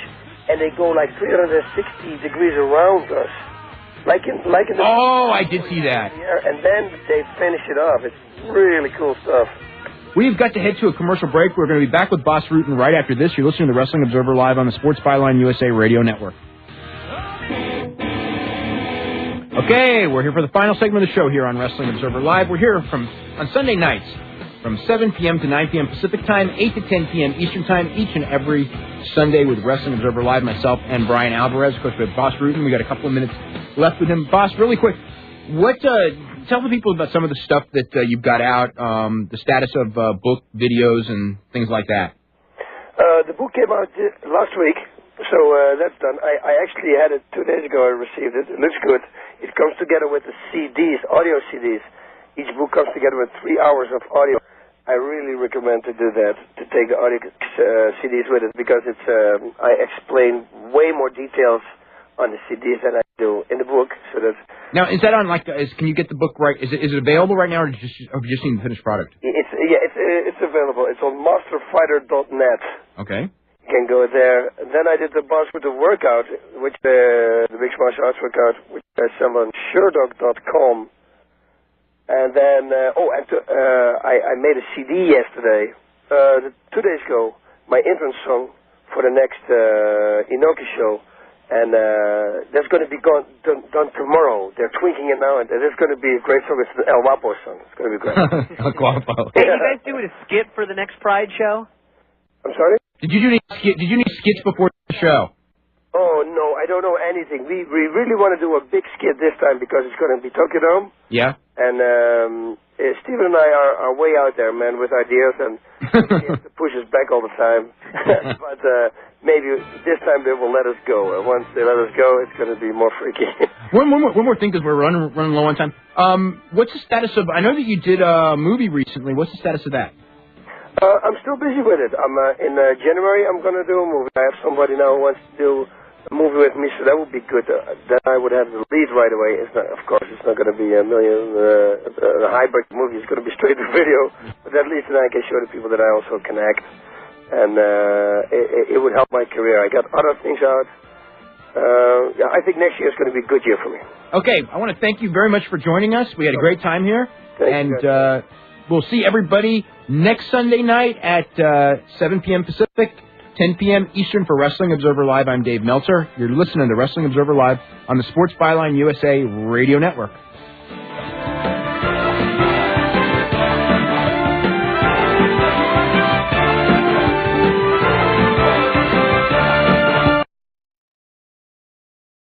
and they go like 360 degrees around us, like in the. Oh, I did see that. Yeah, and then they finish it off. It's really cool stuff. We've got to head to a commercial break. We're going to be back with Boss Rutten right after this. You're listening to the Wrestling Observer Live on the Sports Byline USA Radio Network. Okay, we're here for the final segment of the show here on Wrestling Observer Live. We're here on Sunday nights from 7 p.m. to 9 p.m. Pacific Time, 8 to 10 p.m. Eastern Time, each and every Sunday with Wrestling Observer Live, myself and Brian Alvarez. Of course, we have Boss Rutten. We got a couple of minutes left with him. Boss, really quick, tell the people about some of the stuff that you've got out, the status of book videos and things like that. The book came out last week, so that's done. I actually had it 2 days ago. I received it. It looks good. It comes together with the CDs, audio CDs. each book comes together with 3 hours of audio. I really recommend to do that, to take the audio CDs with it, because it's I explain way more details on the CDs than I do in the book. So that Now, is that on can you get the book right? Is it available right now, or have you just seen the finished product? it's available. It's on masterfighter.net. Okay. You can go there. And then I did the Boss with the workout, which the mixed martial arts workout, which I sell on Sherdog.com. And then, I made a CD yesterday, 2 days ago, my entrance song for the next Inoki show. And that's going to be done tomorrow. They're tweaking it now, and it's going to be a great song. It's an El Guapo song. It's going to be great. El Guapo. Hey, you guys doing a skit for the next Pride show? I'm sorry? Did you do any skits before the show? Oh, no, I don't know anything. We really want to do a big skit this time because it's going to be Tokyo Dome. Yeah. And Steven and I are way out there, man, with ideas, and he has to push us back all the time. But maybe this time they will let us go. And once they let us go, it's going to be more freaky. One more thing, because we're running low on time. What's the status of? I know that you did a movie recently. What's the status of that? I'm still busy with it. I'm in January. I'm going to do a movie. I have somebody now who wants to do a movie with me, so that would be good. Then I would have the lead right away. It's not, of course, it's not going to be a hybrid movie. It's going to be straight to video. But at least then I can show the people that I also can act, and it would help my career. I got other things out. I think next year is going to be a good year for me. Okay, I want to thank you very much for joining us. We had a great time here, and we'll see everybody next Sunday night at 7 p.m. Pacific, 10 p.m. Eastern for Wrestling Observer Live. I'm Dave Meltzer. You're listening to Wrestling Observer Live on the Sports Byline USA Radio Network.